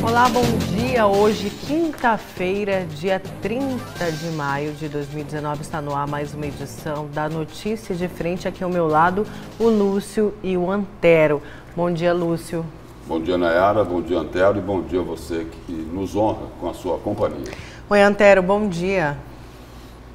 Olá, bom dia. Hoje, quinta-feira, dia 30 de maio de 2019, está no ar mais uma edição da Notícia de Frente. Aqui ao meu lado, o Lúcio e o Antero. Bom dia, Lúcio. Bom dia, Nayara. Bom dia, Antero. E bom dia a você que nos honra com a sua companhia. Oi, Antero. Bom dia.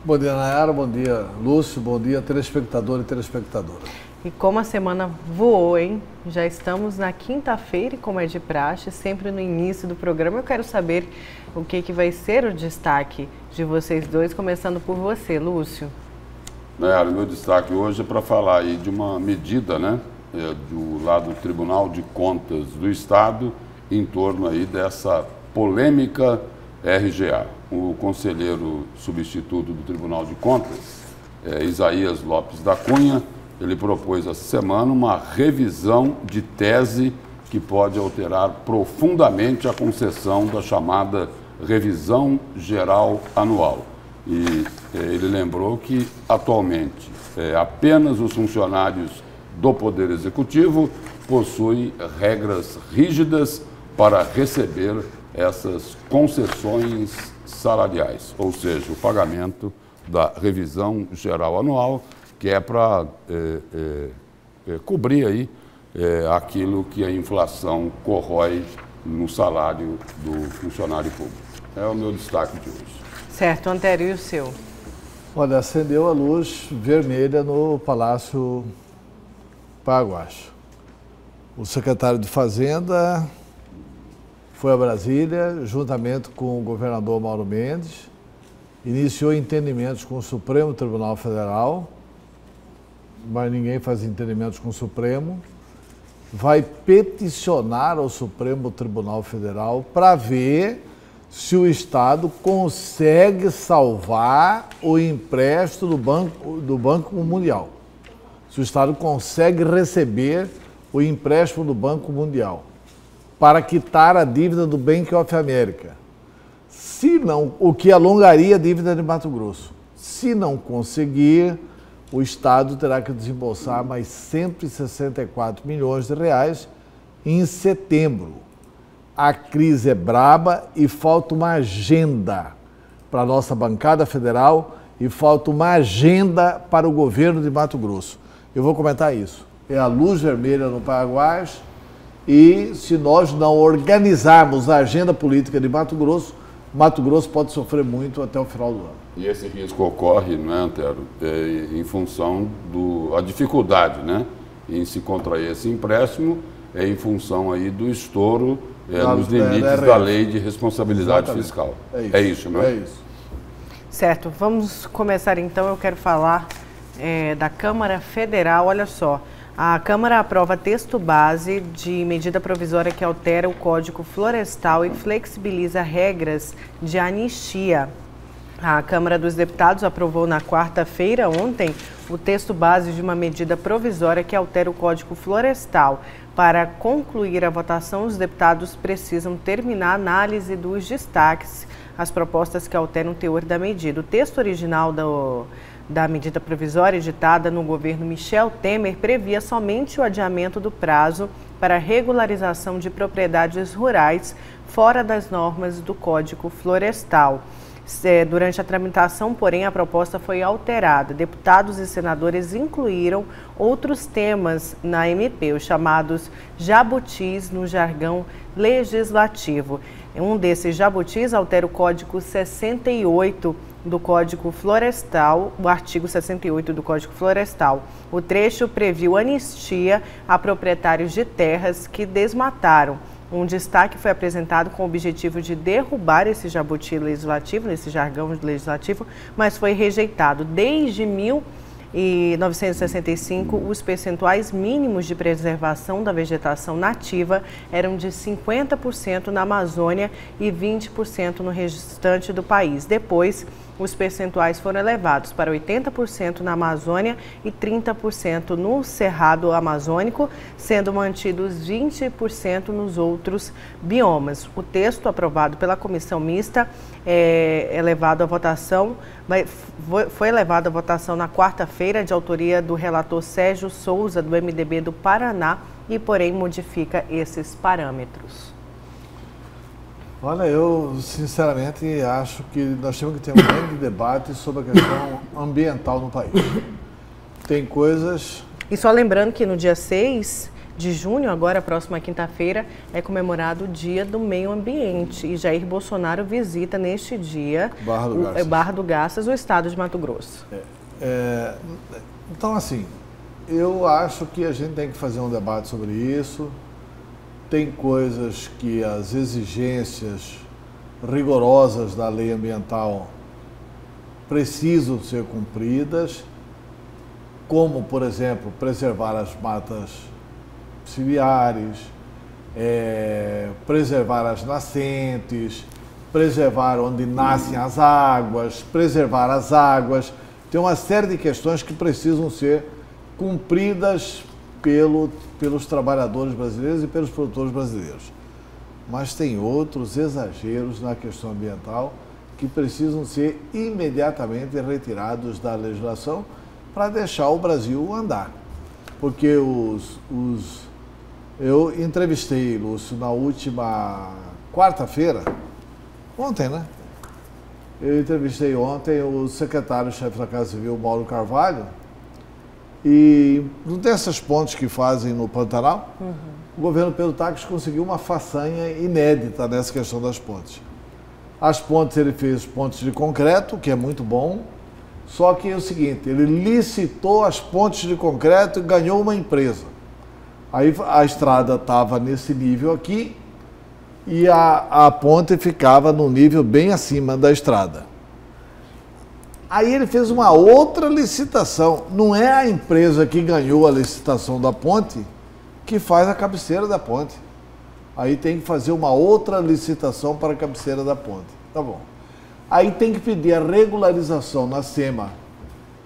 Bom dia, Nayara. Bom dia, Lúcio. Bom dia, telespectador e telespectadora. E como a semana voou, hein? Já estamos na quinta-feira e como é de praxe, sempre no início do programa, eu quero saber o que vai ser o destaque de vocês dois, começando por você, Lúcio. Nayara, meu destaque hoje é para falar aí de uma medida, né, do lado do Tribunal de Contas do Estado em torno aí dessa polêmica RGA. O conselheiro substituto do Tribunal de Contas, Isaías Lopes da Cunha, ele propôs essa semana uma revisão de tese que pode alterar profundamente a concessão da chamada revisão geral anual. E ele lembrou que, atualmente, apenas os funcionários do Poder Executivo possuem regras rígidas para receber essas concessões salariais, ou seja, o pagamento da revisão geral anual, que é para cobrir aí aquilo que a inflação corrói no salário do funcionário público. É o meu destaque de hoje. Certo, Antero, e o seu? Olha, acendeu a luz vermelha no Palácio Paraguacho. O secretário de Fazenda foi a Brasília, juntamente com o governador Mauro Mendes, iniciou entendimentos com o Supremo Tribunal Federal, mas ninguém faz entendimentos com o Supremo, vai peticionar ao Supremo Tribunal Federal para ver se o Estado consegue salvar o empréstimo do Banco Mundial. Se o Estado consegue receber o empréstimo do Banco Mundial para quitar a dívida do Bank of America. Se não, o que alongaria a dívida de Mato Grosso. Se não conseguir, o Estado terá que desembolsar mais 164 milhões de reais em setembro. A crise é braba e falta uma agenda para a nossa bancada federal e falta uma agenda para o governo de Mato Grosso. Eu vou comentar isso. É a luz vermelha no Paraguai e se nós não organizarmos a agenda política de Mato Grosso pode sofrer muito até o final do ano. E esse risco ocorre, né, Antero, em função da dificuldade, né, em se contrair esse empréstimo, em função aí do estouro nos limites da Lei de Responsabilidade Fiscal. É isso, não é? É isso. Certo, vamos começar então. Eu quero falar da Câmara Federal. Olha só, a Câmara aprova texto base de medida provisória que altera o Código Florestal e flexibiliza regras de anistia. A Câmara dos Deputados aprovou na quarta-feira, ontem, o texto base de uma medida provisória que altera o Código Florestal. Para concluir a votação, os deputados precisam terminar a análise dos destaques, as propostas que alteram o teor da medida. O texto original da medida provisória editada no governo Michel Temer previa somente o adiamento do prazo para regularização de propriedades rurais fora das normas do Código Florestal. Durante a tramitação, porém, a proposta foi alterada. Deputados e senadores incluíram outros temas na MP, os chamados jabutis no jargão legislativo. Um desses jabutis altera o Código 68 do Código Florestal, o artigo 68 do Código Florestal. O trecho previu anistia a proprietários de terras que desmataram. Um destaque foi apresentado com o objetivo de derrubar esse jabuti legislativo, esse jargão legislativo, mas foi rejeitado. Desde 1965, os percentuais mínimos de preservação da vegetação nativa eram de 50% na Amazônia e 20% no restante do país. Depois, os percentuais foram elevados para 80% na Amazônia e 30% no Cerrado Amazônico, sendo mantidos 20% nos outros biomas. O texto aprovado pela comissão mista foi levado à votação na quarta-feira, de autoria do relator Sérgio Souza, do MDB do Paraná, e porém modifica esses parâmetros. Olha, eu sinceramente acho que nós temos que ter um grande debate sobre a questão ambiental no país. Tem coisas... E só lembrando que no dia 6 de junho, agora, próxima quinta-feira, é comemorado o Dia do Meio Ambiente. E Jair Bolsonaro visita neste dia Barra do Garças, o estado de Mato Grosso. Então, assim, eu acho que a gente tem que fazer um debate sobre isso. Tem coisas que as exigências rigorosas da lei ambiental precisam ser cumpridas, como, por exemplo, preservar as matas ciliares, preservar as nascentes, preservar onde nascem as águas, preservar as águas. Tem uma série de questões que precisam ser cumpridas pelos trabalhadores brasileiros e pelos produtores brasileiros. Mas tem outros exageros na questão ambiental que precisam ser imediatamente retirados da legislação para deixar o Brasil andar. Porque eu entrevistei, Lúcio, na última quarta-feira, ontem, né? Eu entrevistei ontem o secretário-chefe da Casa Civil, Mauro Carvalho, e não tem essas pontes que fazem no Pantanal? O governo Pedro Taques conseguiu uma façanha inédita nessa questão das pontes. As pontes, ele fez pontes de concreto, que é muito bom, só que é o seguinte, ele licitou as pontes de concreto e ganhou uma empresa. Aí a estrada estava nesse nível aqui e a ponte ficava no nível bem acima da estrada. Aí ele fez uma outra licitação. Não é a empresa que ganhou a licitação da ponte que faz a cabeceira da ponte. Aí tem que fazer uma outra licitação para a cabeceira da ponte. Tá bom. Aí tem que pedir a regularização na SEMA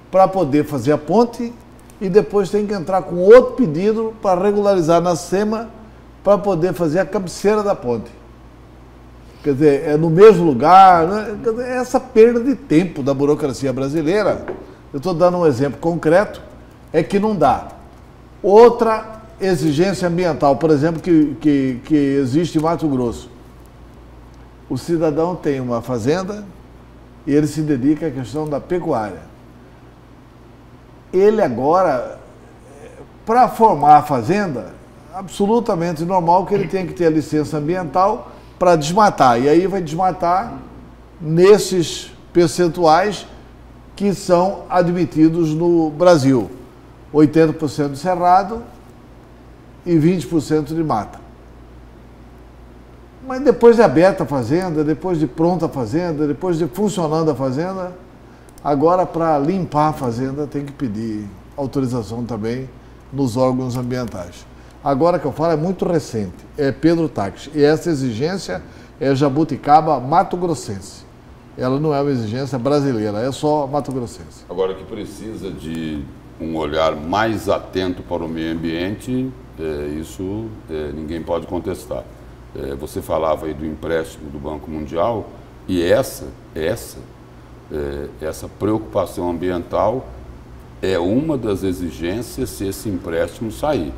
para poder fazer a ponte e depois tem que entrar com outro pedido para regularizar na SEMA para poder fazer a cabeceira da ponte. Quer dizer, é no mesmo lugar, né? Quer dizer, essa perda de tempo da burocracia brasileira, eu estou dando um exemplo concreto, é que não dá. Outra exigência ambiental, por exemplo, que existe em Mato Grosso. O cidadão tem uma fazenda e ele se dedica à questão da pecuária. Ele agora, para formar a fazenda, absolutamente normal que ele tenha que ter a licença ambiental para desmatar. E aí vai desmatar nesses percentuais que são admitidos no Brasil. 80% de cerrado e 20% de mata. Mas depois de aberta a fazenda, depois de pronta a fazenda, depois de funcionando a fazenda, agora para limpar a fazenda tem que pedir autorização também nos órgãos ambientais. Agora que eu falo é muito recente, é Pedro Taques. E essa exigência é jabuticaba mato-grossense. Ela não é uma exigência brasileira, é só mato-grossense. Agora que precisa de um olhar mais atento para o meio ambiente, isso ninguém pode contestar. Você falava aí do empréstimo do Banco Mundial e essa preocupação ambiental é uma das exigências se esse empréstimo sair.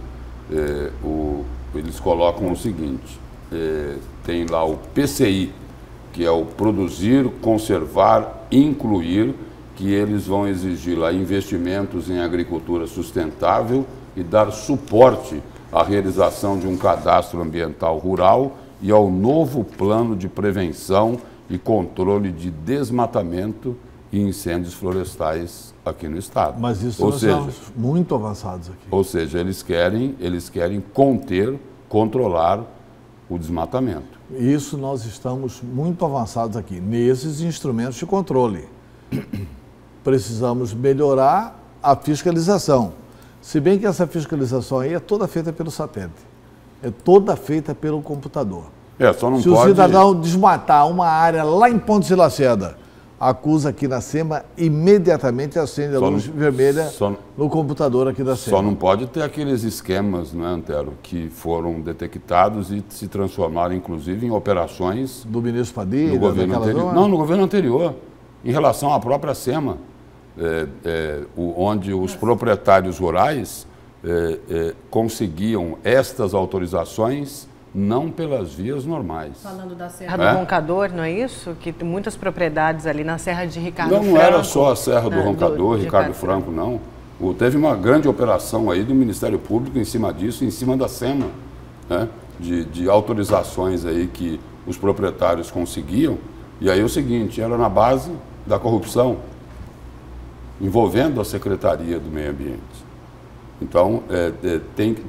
Eles colocam o seguinte, tem lá o PCI, que é o produzir, conservar, incluir, que eles vão exigir lá investimentos em agricultura sustentável e dar suporte à realização de um cadastro ambiental rural e ao novo plano de prevenção e controle de desmatamento e incêndios florestais aqui no estado. Mas isso nós estamos muito avançados aqui. Ou seja, eles querem controlar o desmatamento. Isso nós estamos muito avançados aqui, nesses instrumentos de controle. Precisamos melhorar a fiscalização. Se bem que essa fiscalização aí é toda feita pelo satélite. É toda feita pelo computador. Só não Se pode... o cidadão desmatar uma área lá em Pontes de Lacerda, acusa aqui na SEMA, imediatamente acende a luz vermelha no computador aqui da SEMA. Só não pode ter aqueles esquemas, né, Antero, que foram detectados e se transformaram, inclusive, em operações... Do ministro Padilha? No governo anterior. Não, no governo anterior, em relação à própria SEMA, onde os proprietários rurais conseguiam estas autorizações não pelas vias normais. Falando da Serra do Roncador, não é isso? Que tem muitas propriedades ali na Serra de Ricardo Franco. Não era só a Serra do Roncador, Ricardo Franco, não. Teve uma grande operação aí do Ministério Público em cima disso, em cima da SEMA, né? De autorizações aí que os proprietários conseguiam. E aí é o seguinte, era na base da corrupção, envolvendo a Secretaria do Meio Ambiente. Então,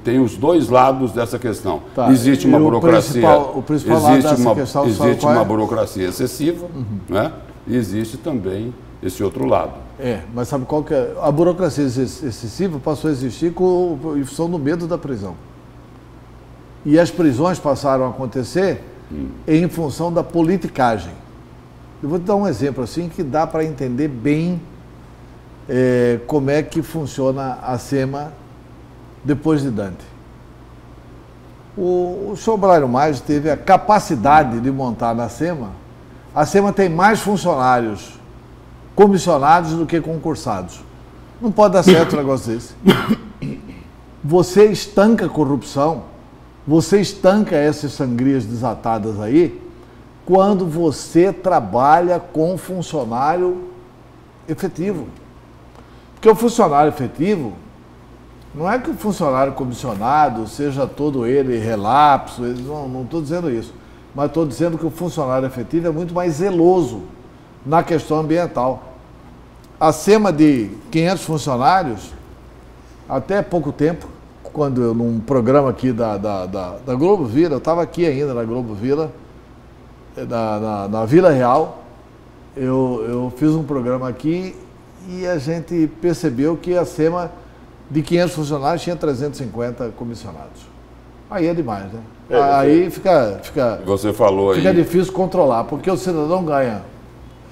tem os dois lados dessa questão. Tá. Existe uma burocracia, o principal lado dessa questão, existe uma burocracia excessiva, né? E existe também esse outro lado. Mas sabe qual que é? A burocracia excessiva passou a existir em função do medo da prisão. E as prisões passaram a acontecer em função da politicagem. Eu vou te dar um exemplo assim que dá para entender bem como é que funciona a SEMA depois de Dante. O senhor Blairo Maggi teve a capacidade de montar na SEMA. A SEMA tem mais funcionários comissionados do que concursados. Não pode dar certo um negócio desse. Você estanca a corrupção, você estanca essas sangrias desatadas aí, quando você trabalha com funcionário efetivo. Porque o funcionário efetivo, não é que o funcionário comissionado seja todo ele relapso, não estou dizendo isso, mas estou dizendo que o funcionário efetivo é muito mais zeloso na questão ambiental. Acima de 500 funcionários, até pouco tempo, quando eu, num programa aqui da Globo Vila, eu estava aqui ainda na Globo Vila, na Vila Real, eu fiz um programa aqui e a gente percebeu que a SEMA de 500 funcionários tinha 350 comissionados. Aí é demais, né? Aí fica você falou fica aí, difícil controlar, porque o cidadão ganha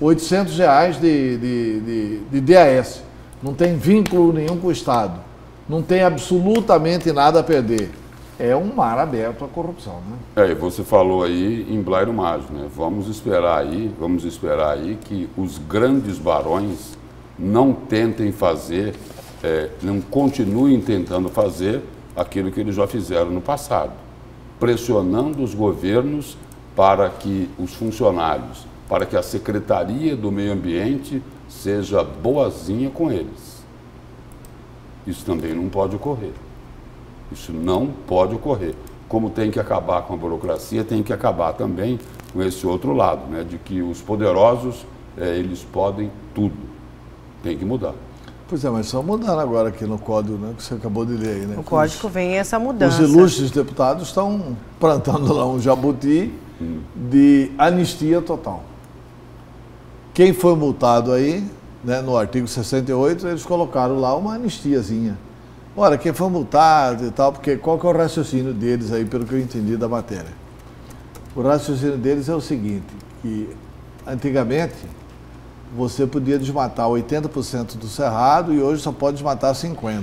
R$800 de DAS, não tem vínculo nenhum com o Estado, não tem absolutamente nada a perder. É um mar aberto à corrupção, né? Você falou aí em Blairo Maggi, né? Vamos esperar aí que os grandes barões não tentem fazer, não continuem tentando fazer aquilo que eles já fizeram no passado, pressionando os governos para que os funcionários, para que a Secretaria do Meio Ambiente seja boazinha com eles. Isso também não pode ocorrer. Isso não pode ocorrer. Como tem que acabar com a burocracia, tem que acabar também com esse outro lado, né? De que os poderosos, eles podem tudo. Tem que mudar. Pois é, mas estão mudando agora aqui no código, né, que você acabou de ler aí, né? No código vem essa mudança. Os ilustres deputados estão plantando lá um jabuti de anistia total. Quem foi multado aí, né, no artigo 68, eles colocaram lá uma anistiazinha. Ora, quem foi multado e tal, porque qual que é o raciocínio deles aí, pelo que eu entendi da matéria? O raciocínio deles é o seguinte, que antigamente você podia desmatar 80% do cerrado e hoje só pode desmatar 50%.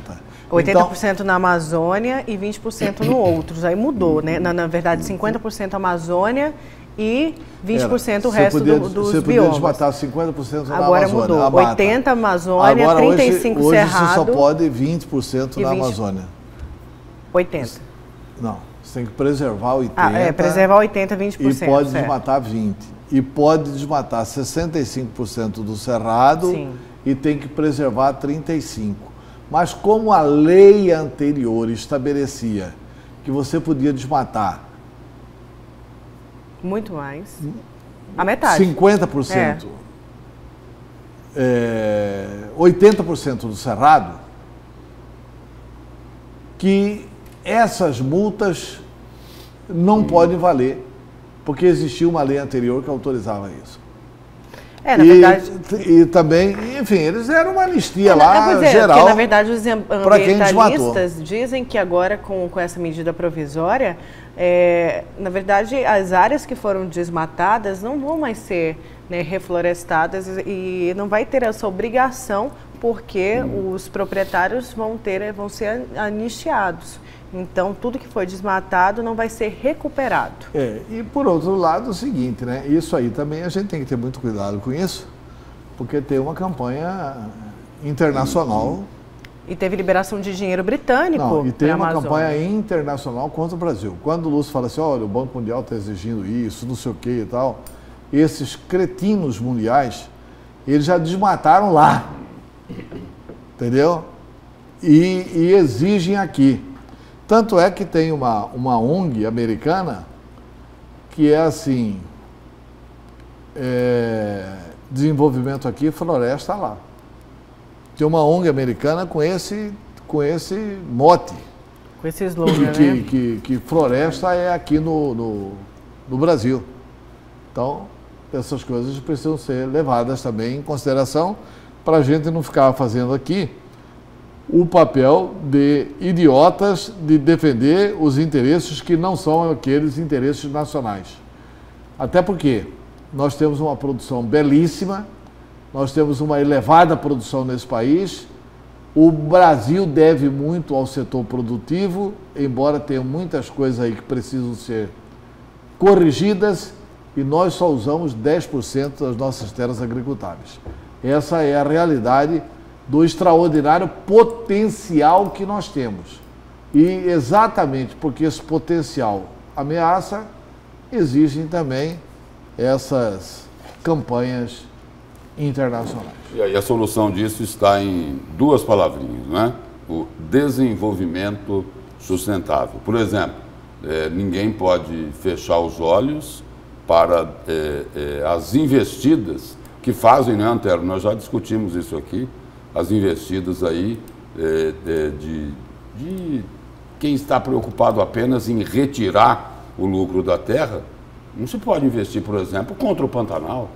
80% então, na Amazônia e 20% no outros. Aí mudou, né? Na verdade, 50% Amazônia e 20% o resto dos biomas. Você podia desmatar 50% na Agora Amazônia. Mudou. 80% Amazônia, agora, 35% hoje Cerrado. Você só pode 20% na Amazônia. 80%. Não, você tem que preservar 80%. Preservar 80%, 20%. E pode certo. desmatar 20%. E pode desmatar 65% do cerrado. Sim. E tem que preservar 35%. Mas como a lei anterior estabelecia que você podia desmatar muito mais. A metade. 50%. 80% do cerrado, que essas multas não podem valer, porque existia uma lei anterior que autorizava isso. Na verdade... E também, enfim, eles deram uma anistia lá, geral. Porque, na verdade, os ambientalistas dizem que agora, com essa medida provisória, na verdade, as áreas que foram desmatadas não vão mais ser, né, reflorestadas e não vai ter essa obrigação, porque os proprietários vão ser anistiados. Então, tudo que foi desmatado não vai ser recuperado. E por outro lado, é o seguinte, né? Isso aí também a gente tem que ter muito cuidado com isso, porque tem uma campanha internacional E teve liberação de dinheiro britânico. Não, e tem uma campanha internacional contra o Brasil. Quando o Lúcio fala assim, olha, o Banco Mundial está exigindo isso, não sei o que e tal, esses cretinos mundiais, eles já desmataram lá, entendeu? E exigem aqui. Tanto é que tem uma ONG americana que é assim, desenvolvimento aqui, floresta lá. Tem uma ONG americana com esse mote. Com esse slogan, né? Que floresta é aqui no Brasil. Então, essas coisas precisam ser levadas também em consideração para a gente não ficar fazendo aqui o papel de idiotas de defender os interesses que não são aqueles interesses nacionais. Até porque nós temos uma produção belíssima, nós temos uma elevada produção nesse país, o Brasil deve muito ao setor produtivo, embora tenha muitas coisas aí que precisam ser corrigidas, e nós só usamos 10% das nossas terras agricultáveis. Essa é a realidade do extraordinário potencial que nós temos. E exatamente porque esse potencial ameaça, exigem também essas campanhas internacionais. E aí a solução disso está em duas palavrinhas, né? O desenvolvimento sustentável. Por exemplo, ninguém pode fechar os olhos para as investidas que fazem, né, Antero? Nós já discutimos isso aqui, as investidas aí de quem está preocupado apenas em retirar o lucro da terra. Não se pode investir, por exemplo, contra o Pantanal.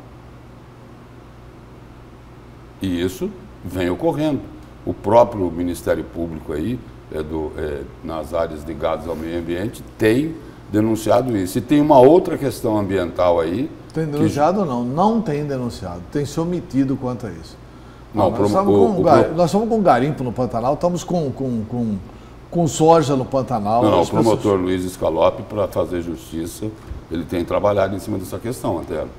E isso vem ocorrendo. O próprio Ministério Público aí, nas áreas ligadas ao meio ambiente, tem denunciado isso. E tem uma outra questão ambiental aí. Tem denunciado ou não tem denunciado, tem se omitido quanto a isso. Não, nós estamos com garimpo no Pantanal, estamos com soja no Pantanal. Não, o promotor Luiz Scalope, para fazer justiça, ele tem trabalhado em cima dessa questão, Antero.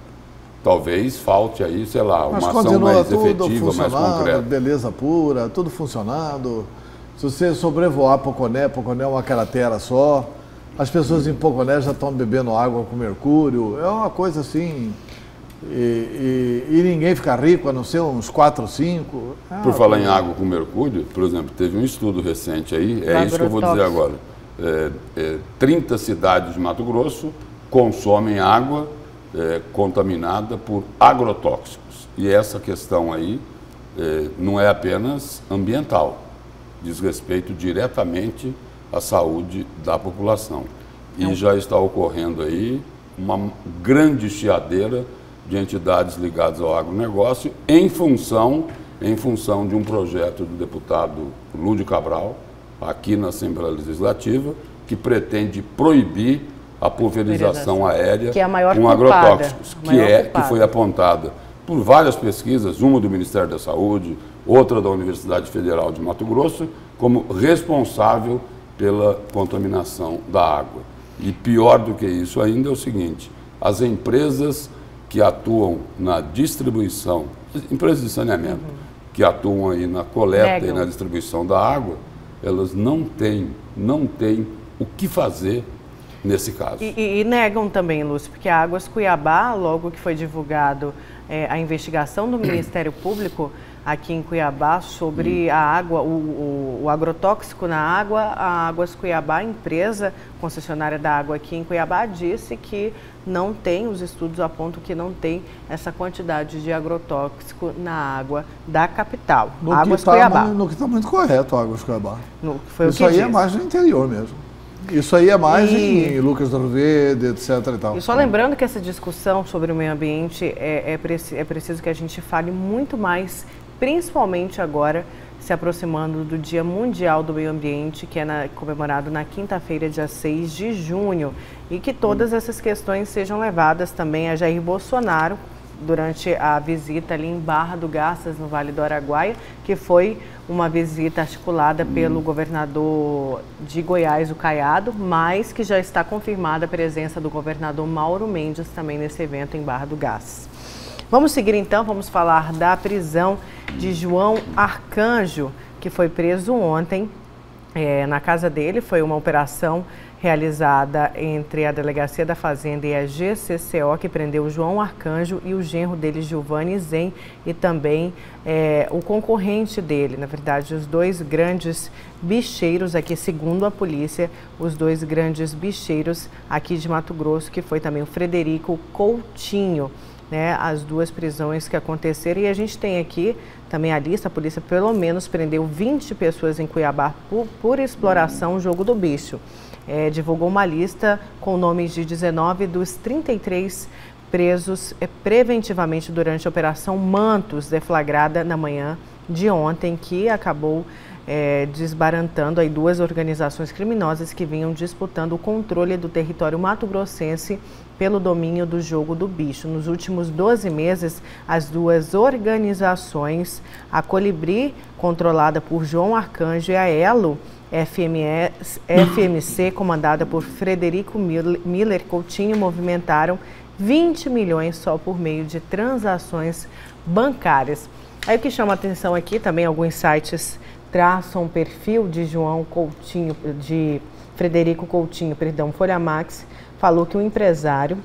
Talvez falte aí, sei lá, uma ação mais efetiva, mais concreta. Beleza pura, tudo funcionando. Se você sobrevoar Poconé é uma cratera só. As pessoas em Poconé já estão bebendo água com mercúrio. É uma coisa assim. E ninguém fica rico, a não ser uns 4 ou 5. Por falar em água com mercúrio, por exemplo, teve um estudo recente aí, isso que eu vou dizer agora. 30 cidades de Mato Grosso consomem água contaminada por agrotóxicos. E essa questão aí não é apenas ambiental, diz respeito diretamente à saúde da população. E já está ocorrendo aí uma grande chiadeira de entidades ligadas ao agronegócio em função de um projeto do deputado Lúdio Cabral, aqui na Assembleia Legislativa, que pretende proibir a pulverização aérea com agrotóxicos, que foi apontada por várias pesquisas, uma do Ministério da Saúde, outra da Universidade Federal de Mato Grosso, como responsável pela contaminação da água. E pior do que isso ainda é o seguinte, as empresas que atuam na distribuição, empresas de saneamento, que atuam aí na coleta e na distribuição da água, elas não têm o que fazer nesse caso. E negam também, Lúcio, porque a Águas Cuiabá, logo que foi divulgado a investigação do Ministério Público aqui em Cuiabá sobre a água, o agrotóxico na água, a Águas Cuiabá, a empresa concessionária da água aqui em Cuiabá, disse que não tem, os estudos apontam que não tem essa quantidade de agrotóxico na água da capital, Águas Cuiabá. No que está muito correto, Águas Cuiabá. Isso aí é mais no interior mesmo. Isso aí é mais em Lucas do Rio Verde, etc. E tal. E só lembrando que essa discussão sobre o meio ambiente é preciso que a gente fale muito mais, principalmente agora, se aproximando do Dia Mundial do Meio Ambiente, que é comemorado na quinta-feira, dia 6 de junho, e que todas essas questões sejam levadas também a Jair Bolsonaro durante a visita ali em Barra do Garças, no Vale do Araguaia, que foi uma visita articulada pelo governador de Goiás, o Caiado, mas que já está confirmada a presença do governador Mauro Mendes também nesse evento em Barra do Garças. Vamos seguir então, vamos falar da prisão de João Arcanjo, que foi preso ontem na casa dele. Foi uma operação realizada entre a Delegacia da Fazenda e a GCCO, que prendeu o João Arcanjo e o genro dele, Giovanni Zen, e também o concorrente dele, na verdade, os dois grandes bicheiros aqui, segundo a polícia, os dois grandes bicheiros aqui de Mato Grosso, que foi também o Frederico Coutinho, né, as duas prisões que aconteceram. E a gente tem aqui também a lista, a polícia pelo menos prendeu 20 pessoas em Cuiabá por exploração, jogo do bicho. Divulgou uma lista com nomes de 19 dos 33 presos preventivamente durante a Operação Mantos, deflagrada na manhã de ontem, que acabou desbarantando aí duas organizações criminosas que vinham disputando o controle do território mato-grossense pelo domínio do jogo do bicho. Nos últimos 12 meses, as duas organizações, a Colibri, controlada por João Arcanjo, e a Elo FMC, comandada por Frederico Miller Coutinho, movimentaram 20 milhões só por meio de transações bancárias. Aí o que chama a atenção aqui, também alguns sites traçam um perfil de Frederico Coutinho, Folha Max, falou que o empresário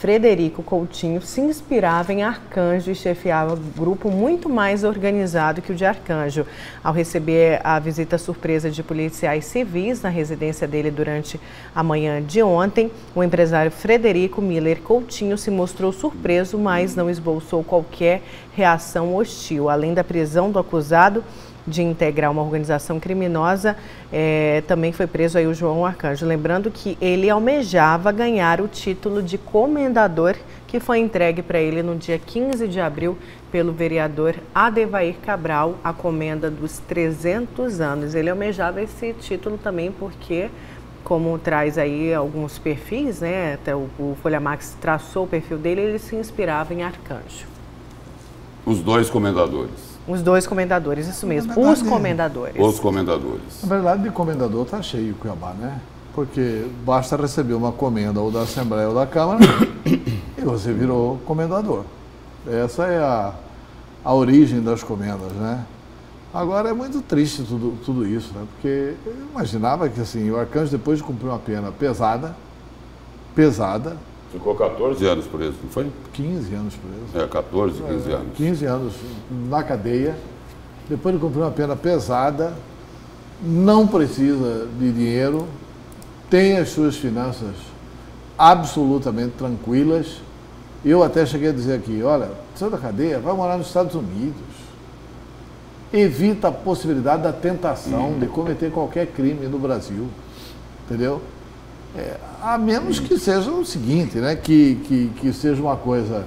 Frederico Coutinho se inspirava em Arcanjo e chefiava um grupo muito mais organizado que o de Arcanjo. Ao receber a visita surpresa de policiais civis na residência dele durante a manhã de ontem, o empresário Frederico Miller Coutinho se mostrou surpreso, mas não esboçou qualquer reação hostil. Além da prisão do acusado de integrar uma organização criminosa, também foi preso aí o João Arcanjo. Lembrando que ele almejava ganhar o título de comendador, que foi entregue para ele no dia 15 de abril pelo vereador Adevair Cabral, a comenda dos 300 anos. Ele almejava esse título também porque, como traz aí alguns perfis, né, até o Folha Max traçou o perfil dele, ele se inspirava em Arcanjo. Os dois comendadores. Os dois comendadores, isso mesmo, verdade, os comendadores. Os comendadores. Na verdade, de comendador está cheio o Cuiabá, né? Porque basta receber uma comenda ou da Assembleia ou da Câmara e você virou comendador. Essa é a origem das comendas, né? Agora é muito triste tudo isso, né? Porque eu imaginava que assim, o Arcanjo, depois de cumprir uma pena pesada, ficou 14 anos preso, não foi? 15 anos preso. 14, 15 anos. 15 anos na cadeia. Depois de cumprir uma pena pesada, não precisa de dinheiro, tem as suas finanças absolutamente tranquilas. Eu até cheguei a dizer aqui, olha, saiu da cadeia, vai morar nos Estados Unidos. Evita a possibilidade da tentação de cometer qualquer crime no Brasil. Entendeu? A menos que seja o seguinte, né? Que seja uma coisa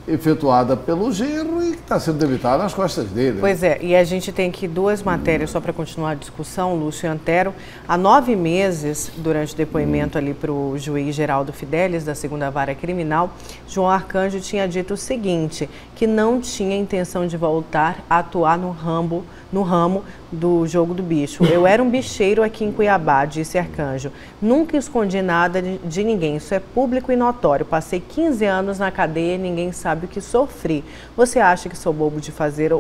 efetuada pelo genro e que está sendo debitada nas costas dele. Pois é, e a gente tem aqui duas matérias só para continuar a discussão, Lúcio Antero. Há 9 meses, durante o depoimento ali para o juiz Geraldo Fidelis, da 2ª Vara Criminal, João Arcanjo tinha dito o seguinte, que não tinha intenção de voltar a atuar no ramo do jogo do bicho. Eu era um bicheiro aqui em Cuiabá, disse Arcanjo. Nunca escondi nada de ninguém, isso é público e notório. Passei 15 anos na cadeia e ninguém sabe o que sofri. Você acha que sou bobo de fazer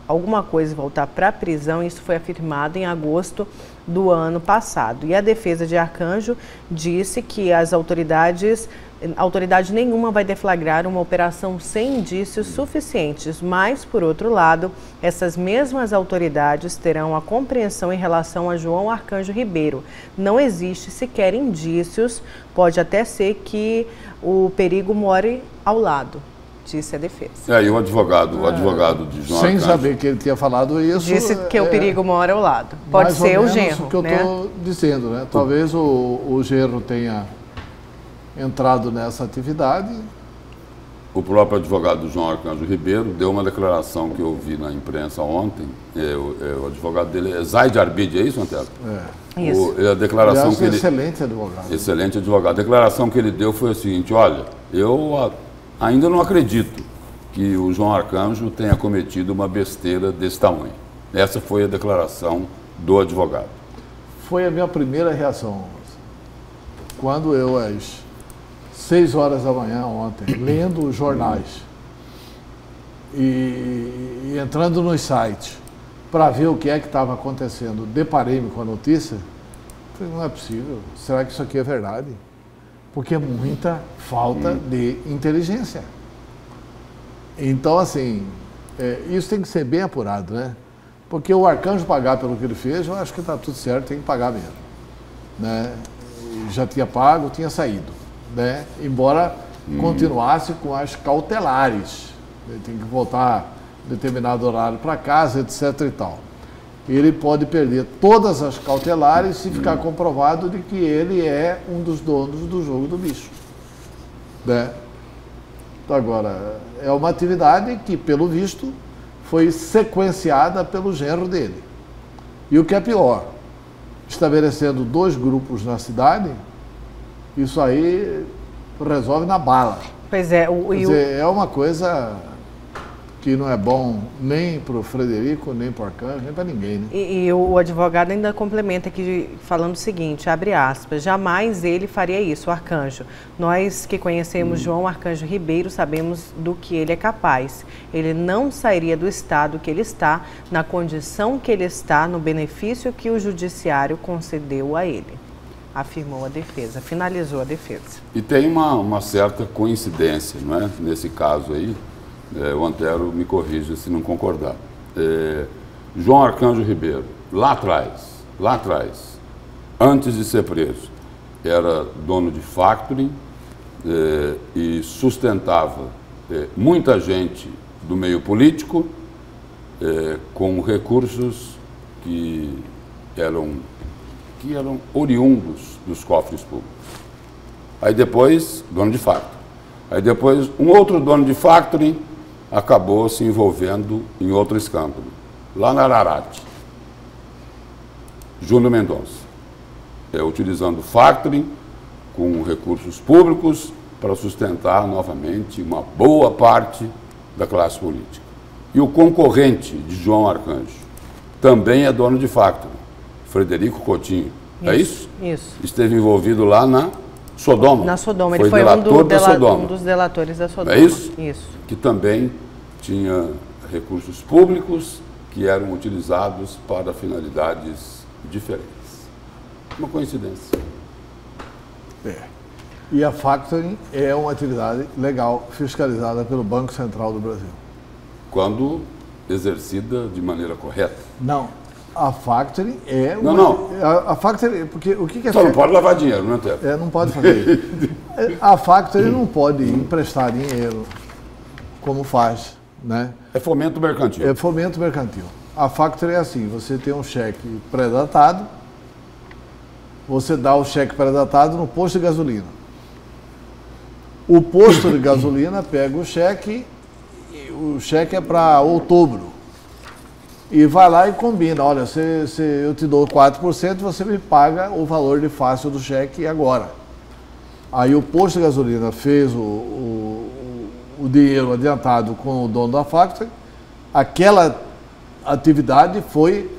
alguma coisa e voltar para a prisão? Isso foi afirmado em agosto do ano passado. E a defesa de Arcanjo disse que autoridade nenhuma vai deflagrar uma operação sem indícios suficientes, mas, por outro lado, essas mesmas autoridades terão a compreensão em relação a João Arcanjo Ribeiro. Não existe sequer indícios, pode até ser que o perigo more ao lado, disse a defesa. E o advogado de João Sem Arcanjo, saber que ele tinha falado isso... Disse que o perigo mora ao lado. Pode ser o genro, o que eu estou dizendo, né? Talvez o genro tenha entrado nessa atividade. O próprio advogado João Arcanjo Ribeiro deu uma declaração que eu vi na imprensa ontem. O advogado dele é Zaid Arbide, é isso, Antero? Isso. A declaração que ele... Excelente advogado. Excelente advogado. A declaração que ele deu foi o seguinte, olha, eu ainda não acredito que o João Arcanjo tenha cometido uma besteira desse tamanho. Essa foi a declaração do advogado. Foi a minha primeira reação. Quando eu, às 6 horas da manhã ontem, lendo os jornais e entrando nos sites para ver o que é que estava acontecendo, deparei-me com a notícia, falei, não é possível, será que isso aqui é verdade? Porque é muita falta de inteligência. Então, assim, isso tem que ser bem apurado, né? Porque o Arcanjo pagar pelo que ele fez, eu acho que está tudo certo, tem que pagar mesmo. Né? Já tinha pago, tinha saído. Né? Embora continuasse com as cautelares. Ele tem que voltar determinado horário para casa, etc. e tal. Ele pode perder todas as cautelares se ficar comprovado de que ele é um dos donos do jogo do bicho. Né? Então, agora, é uma atividade que, pelo visto, foi sequenciada pelo genro dele. E o que é pior, estabelecendo 2 grupos na cidade, isso aí resolve na bala. Pois é. Quer dizer, é uma coisa que não é bom nem para o Frederico, nem para o Arcanjo, nem para ninguém. Né? E o advogado ainda complementa aqui falando o seguinte, abre aspas, jamais ele faria isso, o Arcanjo. Nós que conhecemos João Arcanjo Ribeiro sabemos do que ele é capaz. Ele não sairia do estado que ele está, na condição que ele está, no benefício que o judiciário concedeu a ele, afirmou a defesa, finalizou a defesa. E tem uma certa coincidência, não é? Nesse caso aí, o Antero me corrija se não concordar. João Arcanjo Ribeiro, lá atrás, antes de ser preso, era dono de factoring e sustentava muita gente do meio político com recursos que eram oriundos dos cofres públicos. Aí depois, dono de factoring. Aí depois, um outro dono de factoring acabou se envolvendo em outro escândalo, lá na Ararat. Júnior Mendonça, utilizando factoring com recursos públicos para sustentar novamente uma boa parte da classe política. E o concorrente de João Arcanjo também é dono de factoring, Frederico Coutinho. Isso, é isso? Isso. Esteve envolvido lá na Sodoma. Na Sodoma, foi ele foi Sodoma. um dos delatores da Sodoma. É isso? Isso. Que também tinha recursos públicos que eram utilizados para finalidades diferentes. Uma coincidência. E a factoring é uma atividade legal fiscalizada pelo Banco Central do Brasil. Quando exercida de maneira correta. Não. A factoring é uma... Não. A factoring, porque o que é... Só não pode lavar dinheiro, não é? Não pode fazer. A factoring não pode emprestar dinheiro como faz, né? É fomento mercantil. É fomento mercantil. A factoring é assim, você tem um cheque pré-datado, você dá o cheque pré-datado no posto de gasolina. O posto de gasolina pega o cheque é para outubro. E vai lá e combina, olha, eu te dou 4%, você me paga o valor de fácil do cheque agora. Aí o posto de gasolina fez o dinheiro adiantado com o dono da factory, aquela atividade foi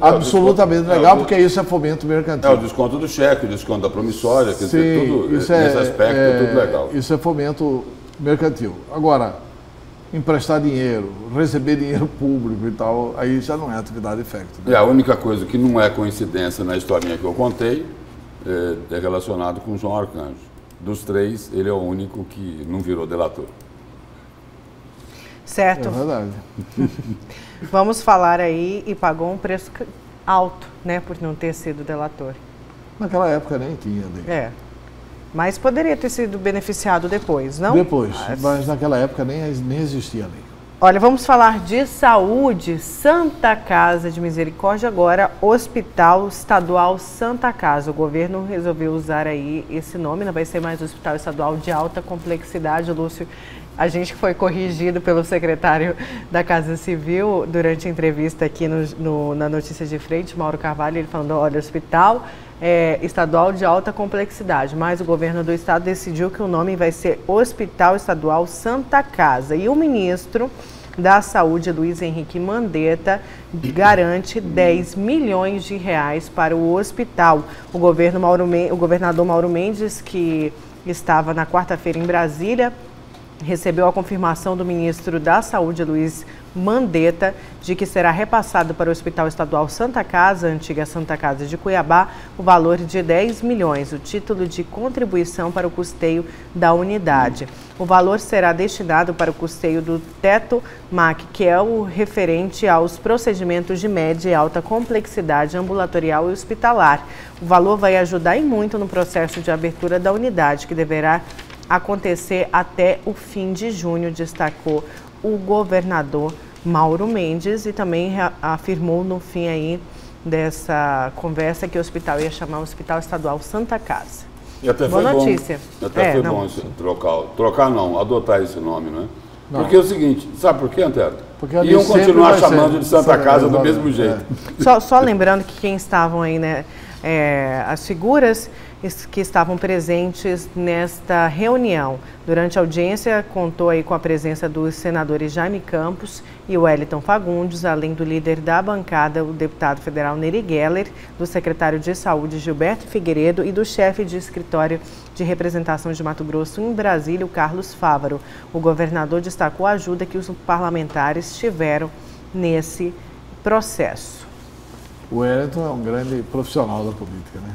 absolutamente legal, porque isso é fomento mercantil. O desconto do cheque, o desconto da promissória, quer dizer, tudo, nesse aspecto é tudo legal. Isso é fomento mercantil. Agora, emprestar dinheiro, receber dinheiro público e tal, aí já não é atividade factoring. Né? A única coisa que não é coincidência na historinha que eu contei é relacionado com o João Arcanjo. Dos 3, ele é o único que não virou delator. Certo. É verdade. Vamos falar aí, e pagou um preço alto, né, por não ter sido delator. Naquela época nem tinha lei. Mas poderia ter sido beneficiado depois, não? Depois, mas naquela época nem existia lei. Olha, vamos falar de saúde. Santa Casa de Misericórdia, agora Hospital Estadual Santa Casa. O governo resolveu usar aí esse nome, não vai ser mais Hospital Estadual de Alta Complexidade, Lúcio. A gente foi corrigido pelo secretário da Casa Civil durante a entrevista aqui na Notícia de Frente, Mauro Carvalho, ele falando, olha, Hospital Estadual de Alta Complexidade, mas o governo do estado decidiu que o nome vai ser Hospital Estadual Santa Casa. E o ministro da Saúde, Luiz Henrique Mandetta, garante 10 milhões de reais para o hospital. O governador Mauro Mendes, que estava na quarta-feira em Brasília, recebeu a confirmação do ministro da Saúde, Luiz Mandetta de que será repassado para o Hospital Estadual Santa Casa, antiga Santa Casa de Cuiabá, o valor de 10 milhões, o título de contribuição para o custeio da unidade. O valor será destinado para o custeio do teto MAC, que é o referente aos procedimentos de média e alta complexidade ambulatorial e hospitalar. O valor vai ajudar e muito no processo de abertura da unidade, que deverá acontecer até o fim de junho, destacou o governador Mauro Mendes, e também afirmou no fim aí dessa conversa que o hospital ia chamar Hospital Estadual Santa Casa. E até boa foi notícia. Bom, até foi bom adotar esse nome, né? Não. Porque é o seguinte, sabe por quê, Antero? Porque iam continuar chamando de Santa Casa do mesmo jeito. Só lembrando que quem estavam aí, né, as figuras que estavam presentes nesta reunião. Durante a audiência, contou aí com a presença dos senadores Jaime Campos e Wellington Fagundes, além do líder da bancada, o deputado federal Neri Geller, do secretário de Saúde Gilberto Figueiredo e do chefe de escritório de representação de Mato Grosso em Brasília, o Carlos Fávaro. O governador destacou a ajuda que os parlamentares tiveram nesse processo. O Wellington é um grande profissional da política, né?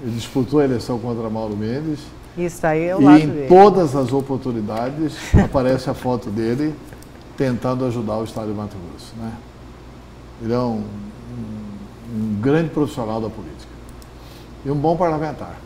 Ele disputou a eleição contra Mauro Mendes. Isso aí é o lado dele. E em todas as oportunidades aparece a foto dele tentando ajudar o estado de Mato Grosso, né? Ele é um grande profissional da política. E um bom parlamentar.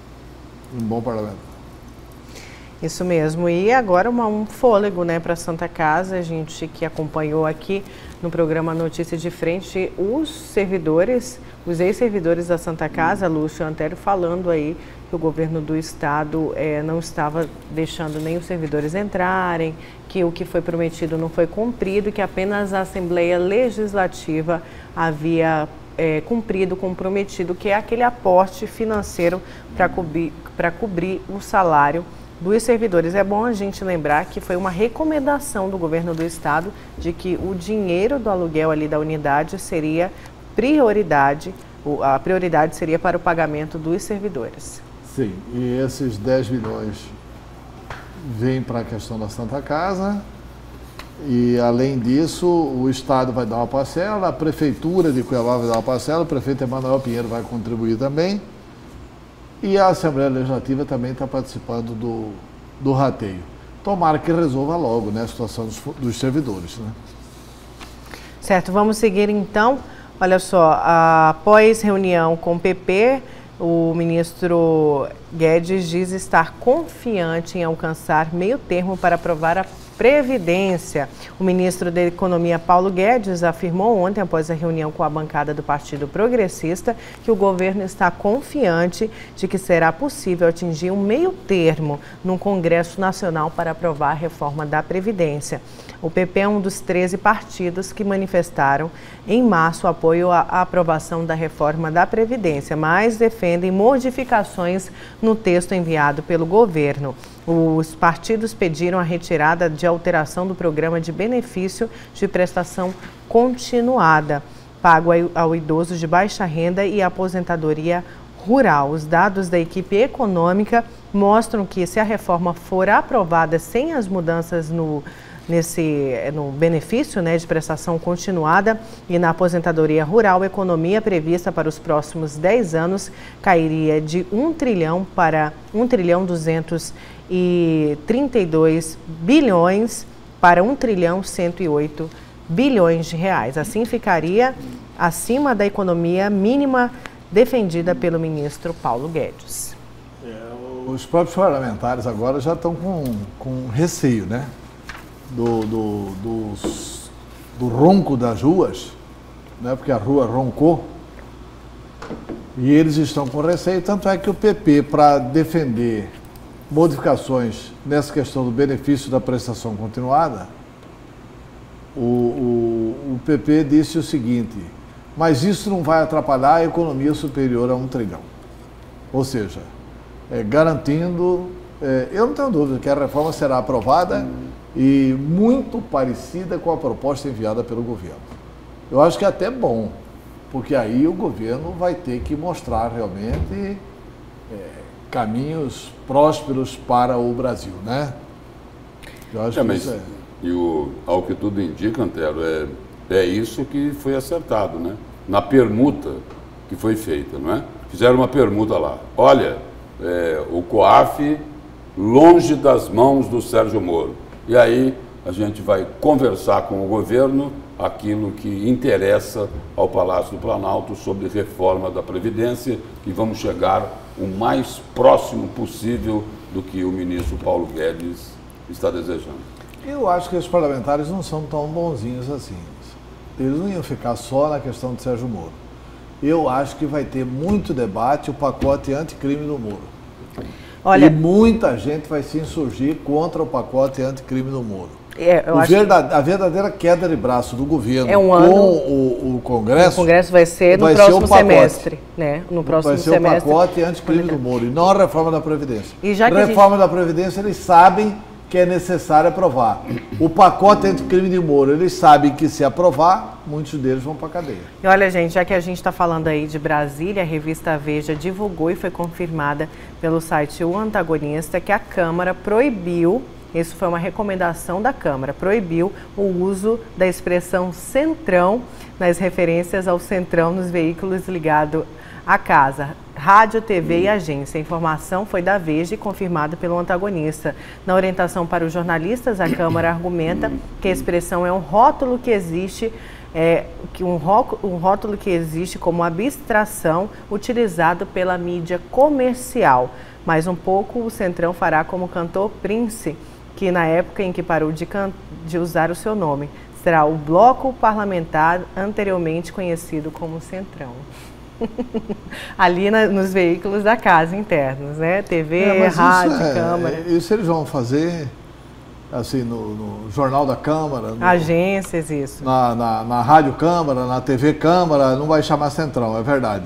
Isso mesmo. E agora um fôlego, né, para Santa Casa. A gente que acompanhou aqui no programa Notícias de Frente os servidores, os ex-servidores da Santa Casa, Lúcio Antero, falando aí que o governo do estado não estava deixando nem os servidores entrarem, que o que foi prometido não foi cumprido, que apenas a Assembleia Legislativa havia cumprido, comprometido, que é aquele aporte financeiro para cobrir o salário dos servidores. É bom a gente lembrar que foi uma recomendação do governo do estado de que o dinheiro do aluguel ali da unidade seria prioridade, a prioridade seria para o pagamento dos servidores. Sim, e esses 10 milhões vêm para a questão da Santa Casa e, além disso, o estado vai dar uma parcela, a prefeitura de Cuiabá vai dar uma parcela, o prefeito Emanuel Pinheiro vai contribuir também. E a Assembleia Legislativa também está participando do rateio. Tomara que resolva logo, né, a situação dos servidores, né? Certo, vamos seguir então. Olha só, após reunião com o PP, o ministro Guedes diz estar confiante em alcançar meio termo para aprovar a Previdência. O ministro da Economia, Paulo Guedes, afirmou ontem, após a reunião com a bancada do Partido Progressista, que o governo está confiante de que será possível atingir um meio termo no Congresso Nacional para aprovar a reforma da Previdência. O PP é um dos 13 partidos que manifestaram em março apoio à aprovação da reforma da Previdência, mas defendem modificações no texto enviado pelo governo. Os partidos pediram a retirada de alteração do programa de benefício de prestação continuada, pago ao idoso de baixa renda e aposentadoria rural. Os dados da equipe econômica mostram que, se a reforma for aprovada sem as mudanças no benefício, né, de prestação continuada e na aposentadoria rural, a economia prevista para os próximos 10 anos cairia de 1 trilhão para 1.232 bilhões para 1.108 bilhões de reais. Assim ficaria acima da economia mínima defendida pelo ministro Paulo Guedes. Os próprios parlamentares agora já estão com receio, né? Do ronco das ruas, né? Porque a rua roncou, e eles estão com receio, tanto é que o PP, para defender modificações nessa questão do benefício da prestação continuada, o PP disse o seguinte: mas isso não vai atrapalhar a economia superior a 1 trilhão. Ou seja, garantindo, eu não tenho dúvida que a reforma será aprovada e muito parecida com a proposta enviada pelo governo. Eu acho que é até bom, porque aí o governo vai ter que mostrar realmente caminhos prósperos para o Brasil, né? Eu acho que isso E ao que tudo indica, Antero, é isso que foi acertado, né? Na permuta que foi feita, não é? Fizeram uma permuta lá. Olha, o COAF longe das mãos do Sérgio Moro. E aí a gente vai conversar com o governo aquilo que interessa ao Palácio do Planalto sobre reforma da Previdência e vamos chegar o mais próximo possível do que o ministro Paulo Guedes está desejando. Eu acho que os parlamentares não são tão bonzinhos assim. Eles não iam ficar só na questão de Sérgio Moro. Eu acho que vai ter muito debate o pacote anticrime do Moro. Olha, e muita gente vai se insurgir contra o pacote anticrime do Moro. A verdadeira queda de braço do governo com o Congresso. O Congresso vai ser no próximo semestre. Né? No próximo semestre. Vai ser o pacote anticrime do Moro e não a reforma da Previdência. Da Previdência, eles sabem que é necessário aprovar. O pacote anticrime de Moro, eles sabem que se aprovar, muitos deles vão para a cadeia. E olha, gente, já que a gente está falando aí de Brasília, a revista Veja divulgou e foi confirmada pelo site O Antagonista que a Câmara proibiu, isso foi uma recomendação da Câmara, proibiu o uso da expressão centrão nas referências ao centrão nos veículos ligados à casa, rádio, TV e agência. A informação foi da Veja e confirmada pelo Antagonista. Na orientação para os jornalistas, a Câmara argumenta que a expressão é um rótulo que existe, um rótulo que existe como abstração utilizado pela mídia comercial. Mais um pouco, o Centrão fará como cantor Prince, que na época em que parou de usar o seu nome, será o bloco parlamentar anteriormente conhecido como Centrão. Ali nos veículos da casa internos, né? TV, rádio, Câmara. Isso eles vão fazer assim no Jornal da Câmara. Agências, isso. Na Rádio Câmara, na TV Câmara, não vai chamar Centrão, é verdade.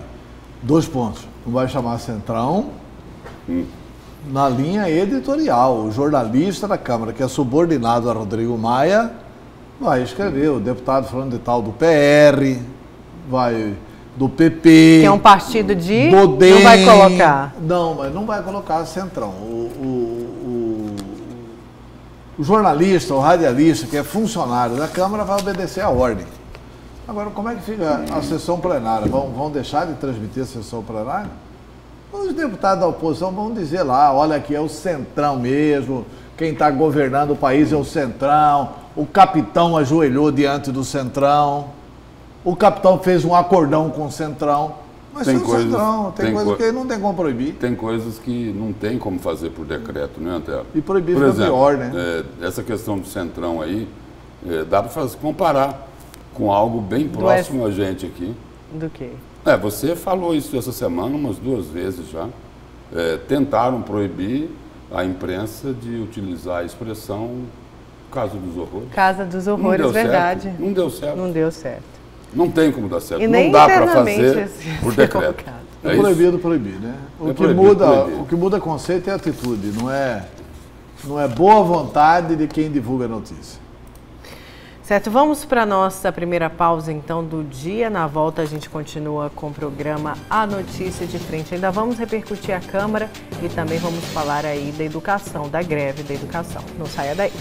2 pontos. Não vai chamar Centrão na linha editorial. O jornalista da Câmara, que é subordinado a Rodrigo Maia, vai escrever. O deputado falando de tal do PR, do PP... Que é um partido de... do DEM, não vai colocar. Não, mas não vai colocar Centrão. O jornalista, o radialista, que é funcionário da Câmara, vai obedecer à ordem. Agora, como é que fica a sessão plenária? Vão deixar de transmitir a sessão plenária? Os deputados da oposição vão dizer lá, olha, aqui é o Centrão mesmo, quem está governando o país é o Centrão, o capitão ajoelhou diante do Centrão. O capitão fez um acordão com o Centrão, mas tem coisas, Centrão, tem coisas que não tem como proibir. Tem coisas que não tem como fazer por decreto, né, Antero? E proibir fica pior, né? Essa questão do Centrão aí, dá para comparar com algo bem próximo a gente aqui. Do quê? Você falou isso essa semana umas 2 vezes já. Tentaram proibir a imprensa de utilizar a expressão Casa dos Horrores. Casa dos Horrores, verdade. Não deu certo. Não deu certo. Não tem como dar certo. E não dá para fazer por decreto. É proibido proibir, né? O que muda conceito é atitude, não é boa vontade de quem divulga a notícia. Certo, vamos para a nossa primeira pausa, então, do dia. Na volta, a gente continua com o programa A Notícia de Frente. Ainda vamos repercutir a Câmara e também vamos falar aí da educação, da greve da educação. Não saia daí.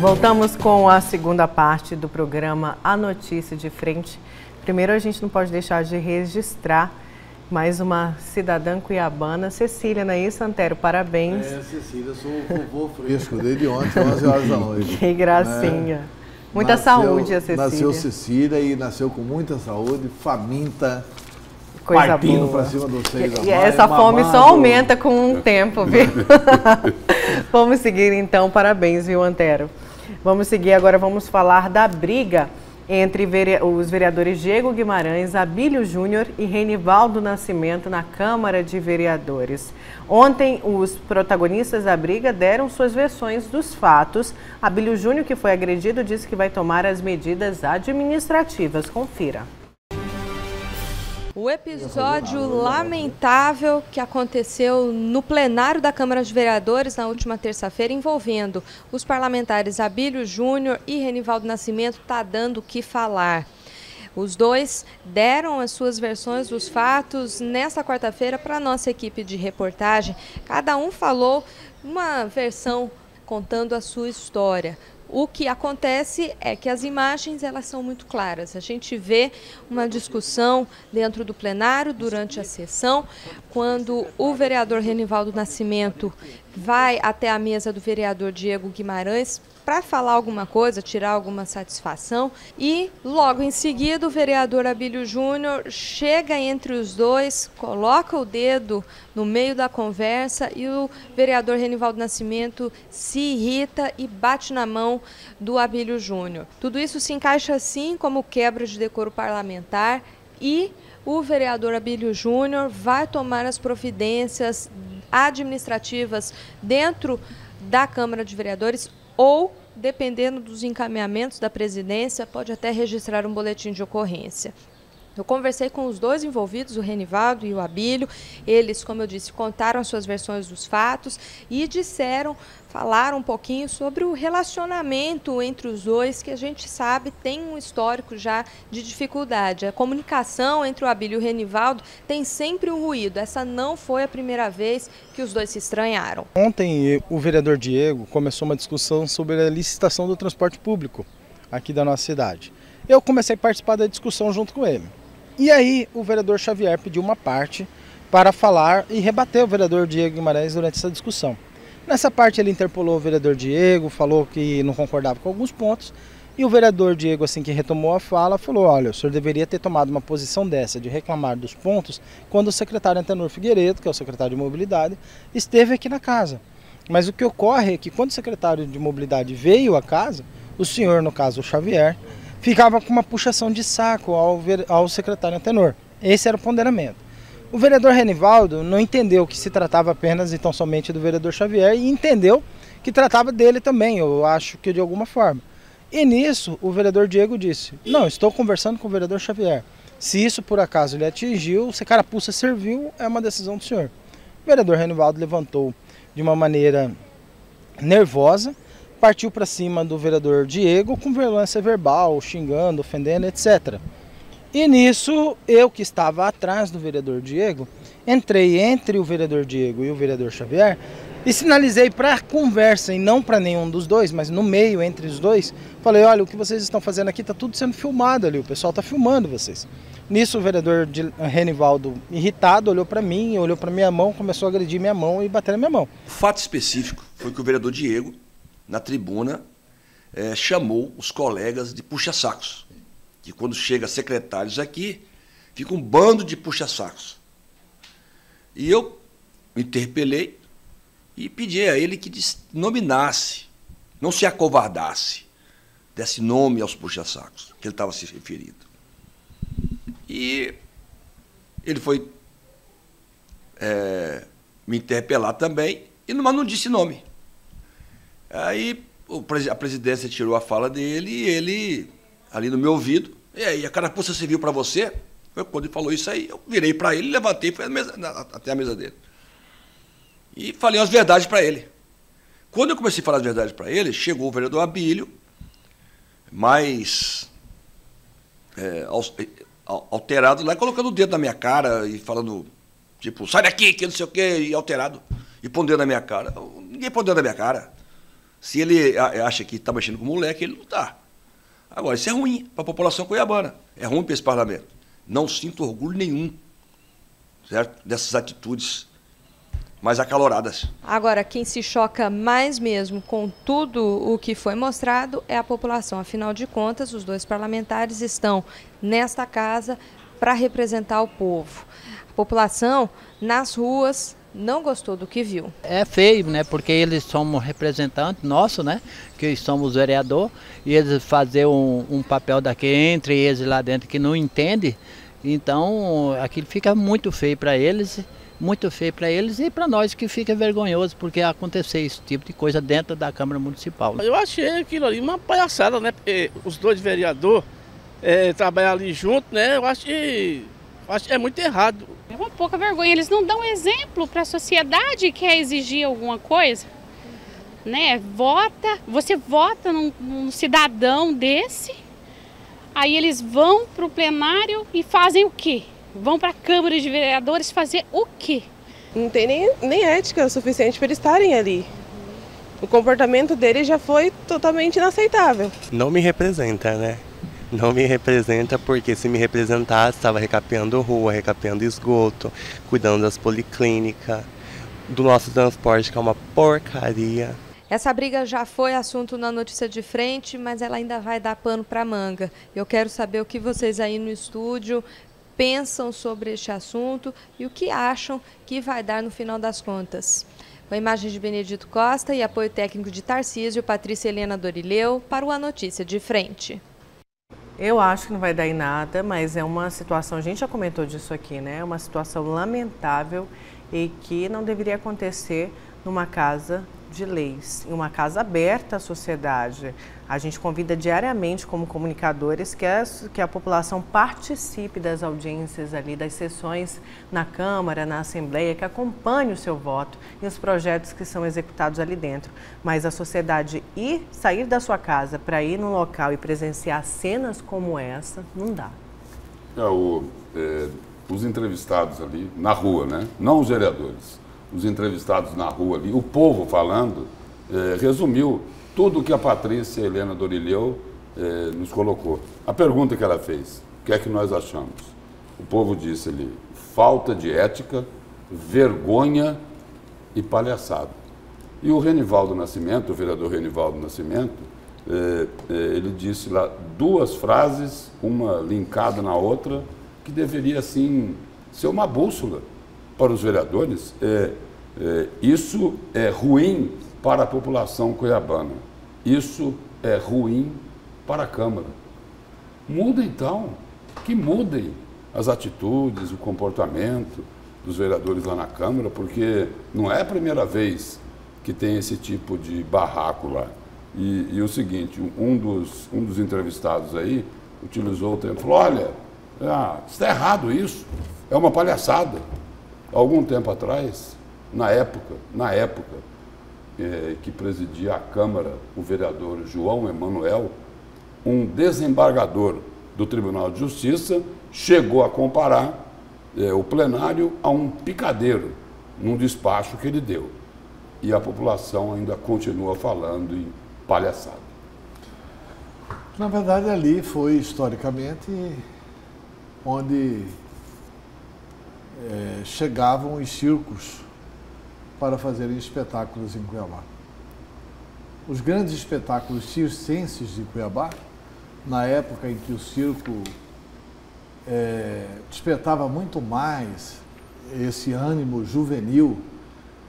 Voltamos com a segunda parte do programa A Notícia de Frente. Primeiro, a gente não pode deixar de registrar mais uma cidadã cuiabana, Cecília, não é isso, Antero? Parabéns. Cecília, eu sou o vovô fresco desde ontem, 11 horas da noite. Que gracinha. Muita saúde, a Cecília. Nasceu Cecília e nasceu com muita saúde, faminta, coisa partindo boa. Para cima do seio da E mãe, essa fome só aumenta com o tempo, viu? Vamos seguir então, parabéns, viu, Antero? Vamos seguir agora, vamos falar da briga entre os vereadores Diego Guimarães, Abílio Júnior e Renivaldo Nascimento na Câmara de Vereadores. Ontem, os protagonistas da briga deram suas versões dos fatos. Abílio Júnior, que foi agredido, disse que vai tomar as medidas administrativas. Confira. O episódio lamentável que aconteceu no plenário da Câmara de Vereadores na última terça-feira, envolvendo os parlamentares Abílio Júnior e Renivaldo Nascimento, está dando o que falar. Os dois deram as suas versões dos fatos nesta quarta-feira para a nossa equipe de reportagem. Cada um falou uma versão contando a sua história. O que acontece é que as imagens elas são muito claras. A gente vê uma discussão dentro do plenário durante a sessão, quando o vereador Renivaldo Nascimento vai até a mesa do vereador Diego Guimarães para falar alguma coisa, tirar alguma satisfação, e logo em seguida o vereador Abílio Júnior chega entre os dois, coloca o dedo no meio da conversa e o vereador Renivaldo Nascimento se irrita e bate na mão do Abílio Júnior. Tudo isso se encaixa assim como quebra de decoro parlamentar e o vereador Abílio Júnior vai tomar as providências administrativas dentro da Câmara de Vereadores ou, dependendo dos encaminhamentos da presidência, pode até registrar um boletim de ocorrência. Eu conversei com os dois envolvidos, o Renivaldo e o Abílio. Eles, como eu disse, contaram as suas versões dos fatos e falaram um pouquinho sobre o relacionamento entre os dois, que a gente sabe tem um histórico já de dificuldade. A comunicação entre o Abílio e o Renivaldo tem sempre um ruído. Essa não foi a primeira vez que os dois se estranharam. Ontem o vereador Diego começou uma discussão sobre a licitação do transporte público aqui da nossa cidade. Eu comecei a participar da discussão junto com ele. E aí o vereador Xavier pediu uma parte para falar e rebater o vereador Diego Guimarães durante essa discussão. Nessa parte ele interpelou o vereador Diego, falou que não concordava com alguns pontos, e o vereador Diego, assim que retomou a fala, falou: olha, o senhor deveria ter tomado uma posição dessa, de reclamar dos pontos, quando o secretário Antenor Figueiredo, que é o secretário de Mobilidade, esteve aqui na casa. Mas o que ocorre é que quando o secretário de Mobilidade veio à casa, o senhor, no caso o Xavier, ficava com uma puxação de saco ao secretário Antenor. Esse era o ponderamento. O vereador Renivaldo não entendeu que se tratava apenas e tão somente do vereador Xavier e entendeu que tratava dele também, eu acho que de alguma forma. E nisso o vereador Diego disse: não, estou conversando com o vereador Xavier. Se isso por acaso lhe atingiu, se a carapuça serviu, é uma decisão do senhor. O vereador Renivaldo levantou de uma maneira nervosa, partiu para cima do vereador Diego com violência verbal, xingando, ofendendo, etc. E nisso, eu que estava atrás do vereador Diego, entrei entre o vereador Diego e o vereador Xavier e sinalizei para a conversa, e não para nenhum dos dois, mas no meio entre os dois, falei: olha, o que vocês estão fazendo aqui está tudo sendo filmado ali, o pessoal está filmando vocês. Nisso o vereador Renivaldo, irritado, olhou para mim, olhou para minha mão, começou a agredir minha mão e bater na minha mão. O fato específico foi que o vereador Diego, na tribuna, chamou os colegas de puxa-sacos. Que quando chega secretários aqui, fica um bando de puxa-sacos. E eu interpelei e pedi a ele que nominasse, não se acovardasse, desse nome aos puxa-sacos, que ele estava se referindo. E ele foi me interpelar também, mas não disse nome. Aí a presidência tirou a fala dele e ele, ali no meu ouvido: e aí, a carapuça serviu para você? Quando ele falou isso aí, eu virei para ele, levantei e fui até a mesa dele. E falei as verdades para ele. Quando eu comecei a falar as verdades para ele, chegou o vereador Abílio, mais alterado lá, colocando o dedo na minha cara e falando, tipo, sai daqui, que não sei o quê, e alterado, e pondo o dedo na minha cara. Ninguém põe o dedo na minha cara. Se ele acha que está mexendo com o moleque, ele não está. Agora, isso é ruim para a população cuiabana, é ruim para esse parlamento. Não sinto orgulho nenhum, certo, dessas atitudes mais acaloradas. Agora, quem se choca mais mesmo com tudo o que foi mostrado é a população. Afinal de contas, os dois parlamentares estão nesta casa para representar o povo. A população, nas ruas, não gostou do que viu. É feio, né? Porque eles somos representantes nossos, né? Que somos vereador, e eles fazem um papel daquele entre eles lá dentro que não entende. Então, aquilo fica muito feio para eles. Muito feio para eles e para nós, que fica vergonhoso porque acontecer esse tipo de coisa dentro da Câmara Municipal. Eu achei aquilo ali uma palhaçada, né? Porque os dois vereadores trabalham ali juntos, né? Eu acho que Acho que é muito errado. É uma pouca vergonha, eles não dão exemplo para a sociedade que quer exigir alguma coisa, né? Você vota num cidadão desse, aí eles vão para o plenário e fazem o quê? Vão para a Câmara de Vereadores fazer o quê? Não tem nem ética suficiente para eles estarem ali. O comportamento deles já foi totalmente inaceitável. Não me representa, né? Não me representa porque se me representasse, estava recapeando rua, recapeando esgoto, cuidando das policlínicas, do nosso transporte, que é uma porcaria. Essa briga já foi assunto na notícia de frente, mas ela ainda vai dar pano para manga. Eu quero saber o que vocês aí no estúdio pensam sobre este assunto e o que acham que vai dar no final das contas. Com a imagem de Benedito Costa e apoio técnico de Tarcísio, Patrícia Helena Dorileu, para o A Notícia de Frente. Eu acho que não vai dar em nada, mas é uma situação, a gente já comentou disso aqui, né? É uma situação lamentável e que não deveria acontecer numa casa de leis, em uma casa aberta à sociedade. A gente convida diariamente como comunicadores que a população participe das audiências ali, das sessões na Câmara, na Assembleia, que acompanhe o seu voto e os projetos que são executados ali dentro. Mas a sociedade sair da sua casa para ir num local e presenciar cenas como essa, não dá. Os entrevistados ali na rua, né? Não os vereadores, os entrevistados na rua ali, o povo falando, resumiu tudo o que a Patrícia Helena Dorileu nos colocou. A pergunta que ela fez, o que é que nós achamos? O povo disse ali, falta de ética, vergonha e palhaçada. E o Renivaldo Nascimento, o vereador Renivaldo Nascimento, ele disse lá duas frases, uma linkada na outra, que deveria, assim, ser uma bússola para os vereadores. Isso é ruim para a população cuiabana. Isso é ruim para a Câmara. Muda então, que mudem as atitudes, o comportamento dos vereadores lá na Câmara, porque não é a primeira vez que tem esse tipo de barraco lá. E o seguinte, um dos entrevistados aí utilizou o termo, falou, olha, está errado isso, é uma palhaçada. Algum tempo atrás, na época que presidia a Câmara, o vereador João Emanuel, um desembargador do Tribunal de Justiça chegou a comparar o plenário a um picadeiro num despacho que ele deu. E a população ainda continua falando em palhaçada. Na verdade, ali foi historicamente onde chegavam os circos para fazerem espetáculos em Cuiabá. Os grandes espetáculos circenses de Cuiabá, na época em que o circo despertava muito mais esse ânimo juvenil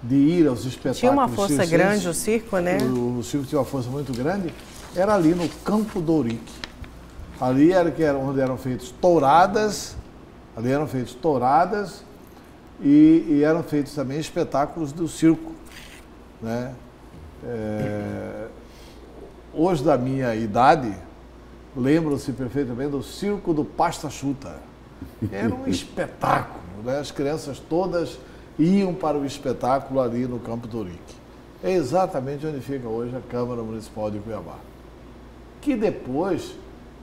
de ir aos espetáculos. Tinha uma força grande o circo, né? O circo tinha uma força muito grande. Era ali no Campo do Ourique. Ali era onde eram feitas touradas. Ali eram feitas touradas e eram feitos também espetáculos do circo, né? Hoje, da minha idade, lembram-se perfeitamente do Circo do Pasta Chuta. Era um espetáculo, né? As crianças todas iam para o espetáculo ali no Campo do Ourique. É exatamente onde fica hoje a Câmara Municipal de Cuiabá, que depois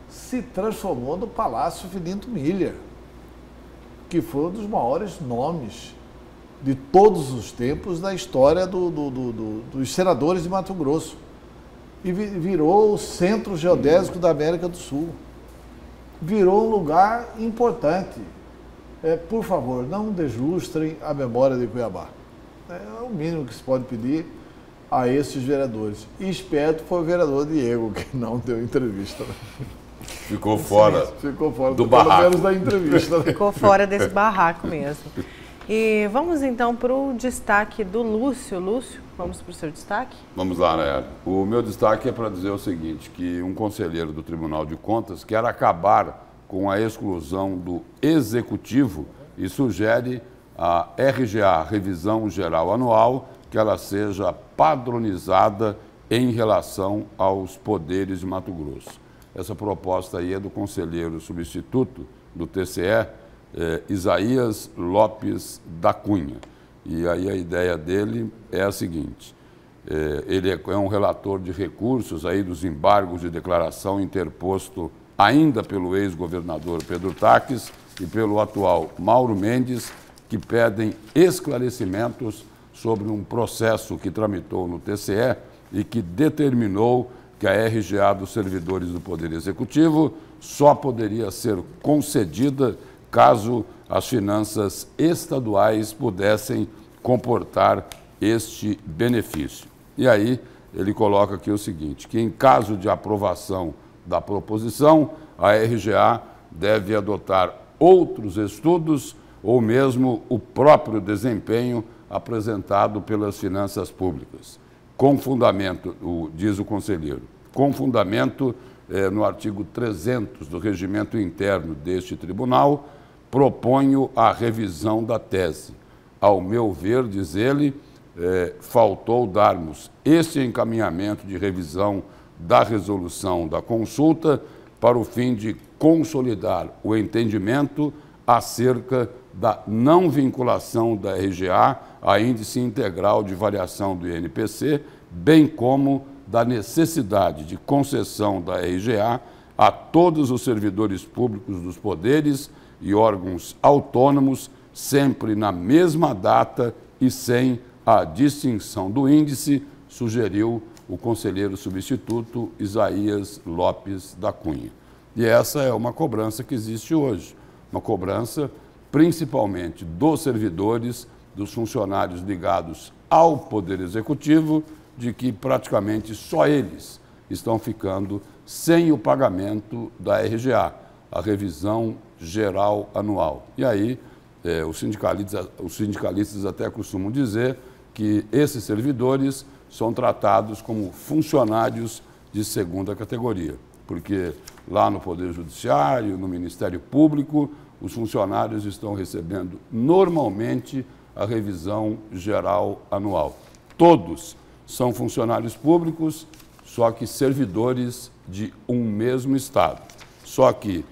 se transformou no Palácio Filinto Milha, que foi um dos maiores nomes de todos os tempos da história dos senadores de Mato Grosso. E virou o centro geodésico da América do Sul. Virou um lugar importante. Por favor, não dejustrem a memória de Cuiabá. É o mínimo que se pode pedir a esses vereadores. E esperto foi o vereador Diego, que não deu entrevista. Ficou fora do barraco. Pelo menos da entrevista. Ficou fora desse barraco mesmo. E vamos então para o destaque do Lúcio. Lúcio, vamos para o seu destaque? Vamos lá, Nayara. O meu destaque é para dizer o seguinte, que um conselheiro do Tribunal de Contas quer acabar com a exclusão do Executivo e sugere a RGA, Revisão Geral Anual, que ela seja padronizada em relação aos poderes de Mato Grosso. Essa proposta aí é do conselheiro substituto do TCE, Isaías Lopes da Cunha. E aí a ideia dele é a seguinte: ele é um relator de recursos aí dos embargos de declaração interposto ainda pelo ex-governador Pedro Taques e pelo atual Mauro Mendes, que pedem esclarecimentos sobre um processo que tramitou no TCE e que determinou que a RGA dos servidores do Poder Executivo só poderia ser concedida caso as finanças estaduais pudessem comportar este benefício. E aí ele coloca aqui o seguinte, que em caso de aprovação da proposição, a RGA deve adotar outros estudos ou mesmo o próprio desempenho apresentado pelas finanças públicas. Com fundamento, diz o conselheiro, com fundamento no artigo 300 do regimento interno deste tribunal, proponho a revisão da tese. Ao meu ver, diz ele, faltou darmos esse encaminhamento de revisão da resolução da consulta para o fim de consolidar o entendimento acerca da não vinculação da RGA a índice integral de variação do INPC, bem como da necessidade de concessão da RGA a todos os servidores públicos dos poderes e órgãos autônomos, sempre na mesma data e sem a distinção do índice, sugeriu o conselheiro substituto Isaías Lopes da Cunha. E essa é uma cobrança que existe hoje, uma cobrança principalmente dos servidores, dos funcionários ligados ao Poder Executivo, de que praticamente só eles estão ficando sem o pagamento da RGA, a revisão geral anual. E aí, os sindicalistas até costumam dizer que esses servidores são tratados como funcionários de segunda categoria, porque lá no Poder Judiciário, no Ministério Público, os funcionários estão recebendo normalmente a revisão geral anual. Todos são funcionários públicos, só que servidores de um mesmo Estado. Só que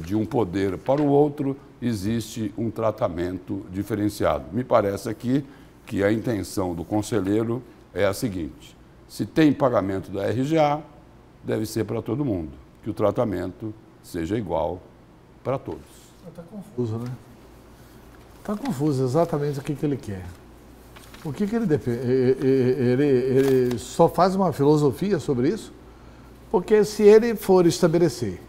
de um poder para o outro existe um tratamento diferenciado. Me parece aqui que a intenção do conselheiro é a seguinte: se tem pagamento da RGA, deve ser para todo mundo, que o tratamento seja igual para todos. Está confuso, né? Está confuso exatamente o que ele quer. O que ele defende? Ele só faz uma filosofia sobre isso? Porque se ele for estabelecer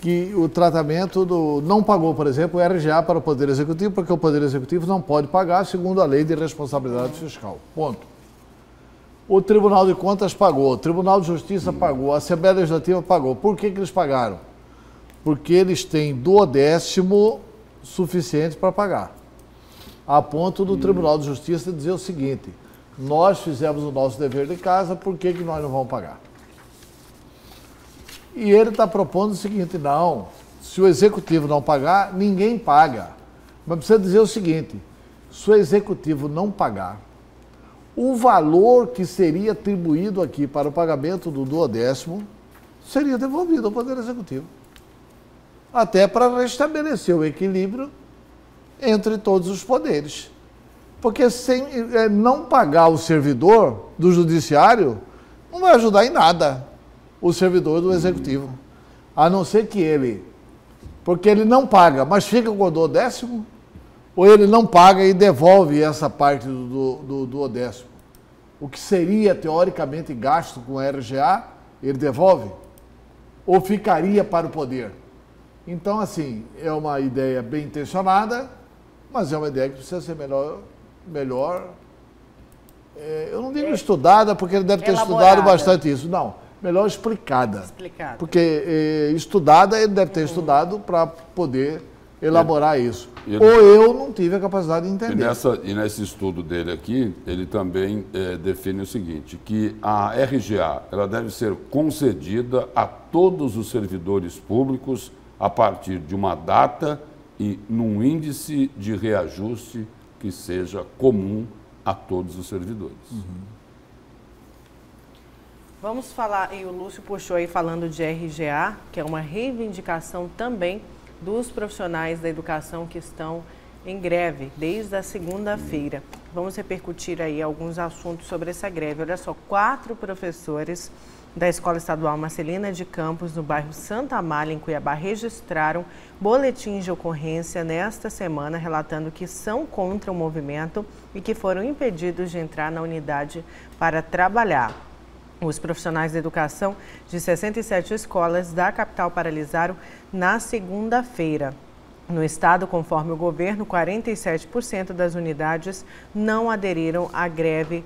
que o tratamento não pagou, por exemplo, o RGA para o Poder Executivo, porque o Poder Executivo não pode pagar segundo a Lei de Responsabilidade Fiscal. Ponto. O Tribunal de Contas pagou, o Tribunal de Justiça pagou, a Assembleia Legislativa pagou. Por que eles pagaram? Porque eles têm 1/10 suficiente para pagar. A ponto do Tribunal de Justiça dizer o seguinte: nós fizemos o nosso dever de casa, por que nós não vamos pagar? E ele está propondo o seguinte: não, se o Executivo não pagar, ninguém paga. Mas precisa dizer o seguinte: se o Executivo não pagar, o valor que seria atribuído aqui para o pagamento do 1/10 seria devolvido ao Poder Executivo. Até para restabelecer o equilíbrio entre todos os poderes. Porque sem não pagar o servidor do Judiciário, não vai ajudar em nada o servidor do Executivo. A não ser que ele, porque ele não paga, mas fica com o 1/10, ou ele não paga e devolve essa parte do 1/10. O que seria, teoricamente, gasto com a RGA, ele devolve? Ou ficaria para o poder? Então, assim, é uma ideia bem intencionada, mas é uma ideia que precisa ser melhor eu não digo estudada, porque ele deve ter estudado bastante isso. Não, melhor explicada. Porque estudada, ele deve ter estudado para poder elaborar isso. Ou eu não tive a capacidade de entender. E nesse estudo dele aqui, ele também define o seguinte, que a RGA ela deve ser concedida a todos os servidores públicos a partir de uma data e num índice de reajuste que seja comum a todos os servidores. Vamos falar, e o Lúcio puxou aí falando de RGA, que é uma reivindicação também dos profissionais da educação que estão em greve desde a segunda-feira. Vamos repercutir aí alguns assuntos sobre essa greve. Olha só, 4 professores da Escola Estadual Marcelina de Campos, no bairro Santa Amália, em Cuiabá, registraram boletins de ocorrência nesta semana, relatando que são contra o movimento e que foram impedidos de entrar na unidade para trabalhar. Os profissionais da educação de 67 escolas da capital paralisaram na segunda-feira. No estado, conforme o governo, 47% das unidades não aderiram à greve,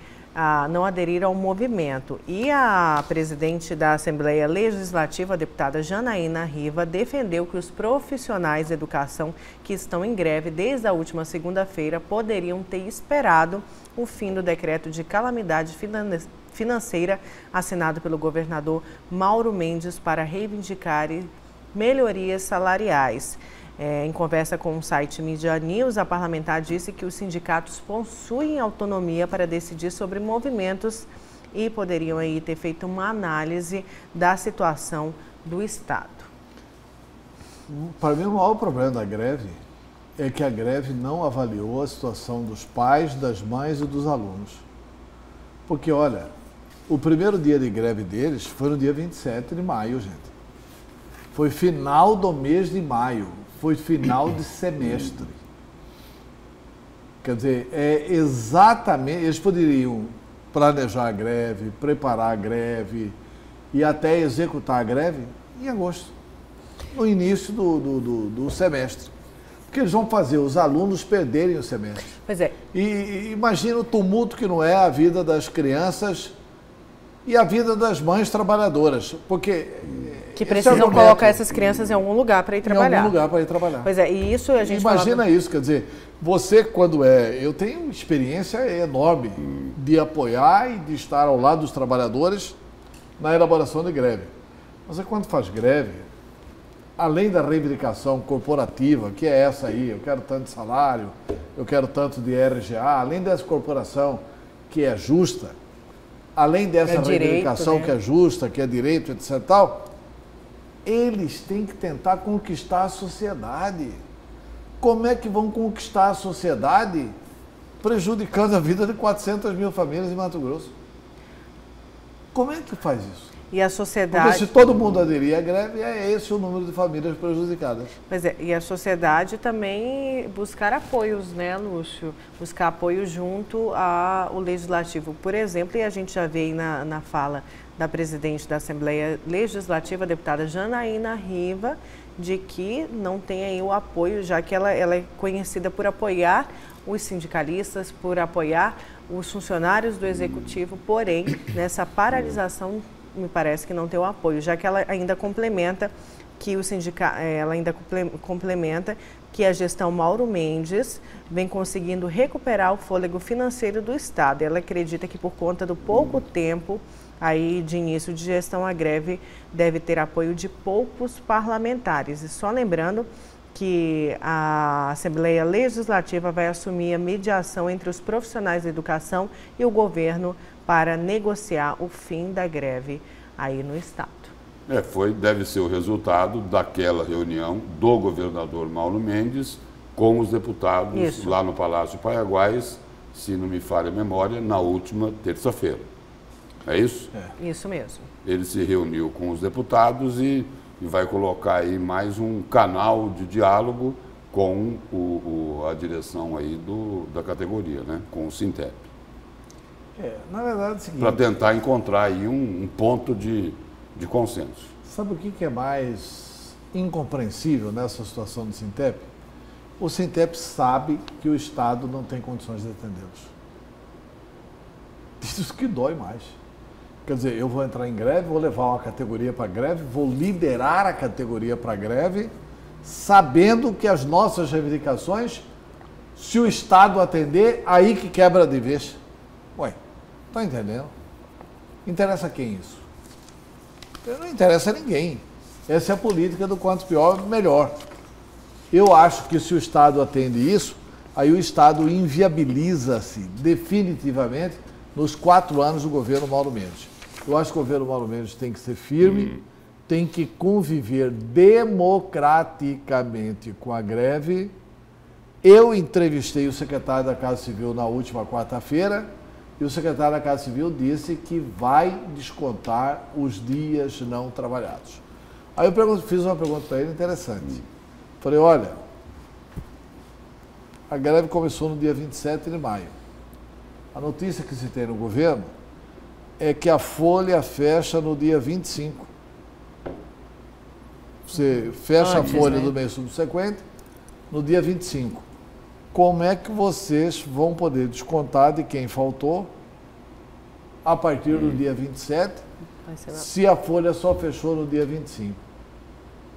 não aderiram ao movimento. E a presidente da Assembleia Legislativa, a deputada Janaína Riva, defendeu que os profissionais de educação que estão em greve desde a última segunda-feira poderiam ter esperado o fim do decreto de calamidade financeira assinado pelo governador Mauro Mendes para reivindicar melhorias salariais. Em conversa com o site Mídia News, a parlamentar disse que os sindicatos possuem autonomia para decidir sobre movimentos e poderiam aí ter feito uma análise da situação do Estado. Para mim, o maior problema da greve é que a greve não avaliou a situação dos pais, das mães e dos alunos. Porque, olha, o primeiro dia de greve deles foi no dia 27 de maio, gente. Foi final do mês de maio. Foi final de semestre. Quer dizer, exatamente, eles poderiam planejar a greve, preparar a greve e até executar a greve em agosto, no início do semestre. Porque eles vão fazer os alunos perderem o semestre. Pois é. E imagina o tumulto que não é a vida das crianças e a vida das mães trabalhadoras, porque... Que precisam colocar essas crianças em algum lugar para ir trabalhar. Em algum lugar para ir trabalhar. Pois é, e isso a gente imagina isso, quer dizer, você quando eu tenho experiência enorme de apoiar e de estar ao lado dos trabalhadores na elaboração de greve. Você quando faz greve, além da reivindicação corporativa, que é essa aí, eu quero tanto de salário, eu quero tanto de RGA, além dessa corporação que é justa, além dessa reivindicação que é justa, que é direito, etc. tal, eles têm que tentar conquistar a sociedade. Como é que vão conquistar a sociedade prejudicando a vida de 400 mil famílias em Mato Grosso? Como é que faz isso? E a sociedade... Porque se todo mundo aderir à greve, é esse o número de famílias prejudicadas. Pois é, e a sociedade também buscar apoios, né, Lúcio? Buscar apoio junto ao Legislativo. Por exemplo, e a gente já vê aí na fala da presidente da Assembleia Legislativa, a deputada Janaína Riva, de que não tem aí o apoio, já que ela é conhecida por apoiar os sindicalistas, por apoiar os funcionários do Executivo, porém, nessa paralisação, me parece que não tem o apoio, já que ela ainda complementa que que a gestão Mauro Mendes vem conseguindo recuperar o fôlego financeiro do Estado. Ela acredita que por conta do pouco tempo aí de início de gestão, a greve deve ter apoio de poucos parlamentares. E só lembrando que a Assembleia Legislativa vai assumir a mediação entre os profissionais da educação e o governo para negociar o fim da greve aí no Estado. Deve ser o resultado daquela reunião do governador Mauro Mendes com os deputados lá no Palácio Paiaguás, se não me falha a memória, na última terça-feira. É isso? Isso mesmo. Ele se reuniu com os deputados e vai colocar aí mais um canal de diálogo com a direção aí da categoria, né? Com o Sintep. Na verdade é o seguinte... Para tentar encontrar aí um ponto de consenso. Sabe o que é mais incompreensível nessa situação do Sintep? O Sintep sabe que o Estado não tem condições de atendê-los. Isso que dói mais. Quer dizer, eu vou entrar em greve, vou levar uma categoria para greve, vou liderar a categoria para greve, sabendo que as nossas reivindicações, se o Estado atender, aí que quebra de vez. Ué, tá entendendo? Interessa quem isso? Não interessa a ninguém. Essa é a política do quanto pior, melhor. Eu acho que se o Estado atende isso, aí o Estado inviabiliza-se definitivamente nos 4 anos do governo Mauro Mendes. Eu acho que o governo Mauro Mendes tem que ser firme, tem que conviver democraticamente com a greve. Eu entrevistei o secretário da Casa Civil na última quarta-feira e o secretário da Casa Civil disse que vai descontar os dias não trabalhados. Aí eu fiz uma pergunta para ele interessante. Falei, olha, a greve começou no dia 27 de maio. A notícia que se tem no governo é que a folha fecha no dia 25. Você fecha a folha do mês subsequente no dia 25. Como é que vocês vão poder descontar de quem faltou a partir do dia 27, se a folha só fechou no dia 25?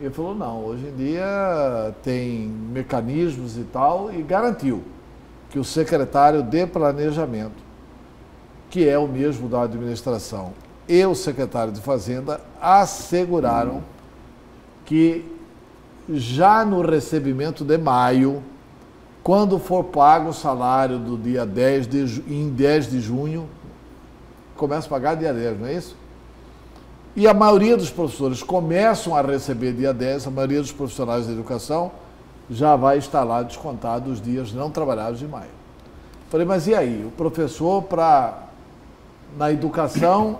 Ele falou, não, hoje em dia tem mecanismos e tal, e garantiu que o secretário de Planejamento, que é o mesmo da administração, e o secretário de Fazenda asseguraram que já no recebimento de maio, quando for pago o salário do dia 10 de junho, começa a pagar dia 10, não é isso? E a maioria dos professores começam a receber dia 10, a maioria dos profissionais da educação já vai estar lá descontado os dias não trabalhados de maio. Falei, mas e aí? O professor, na educação,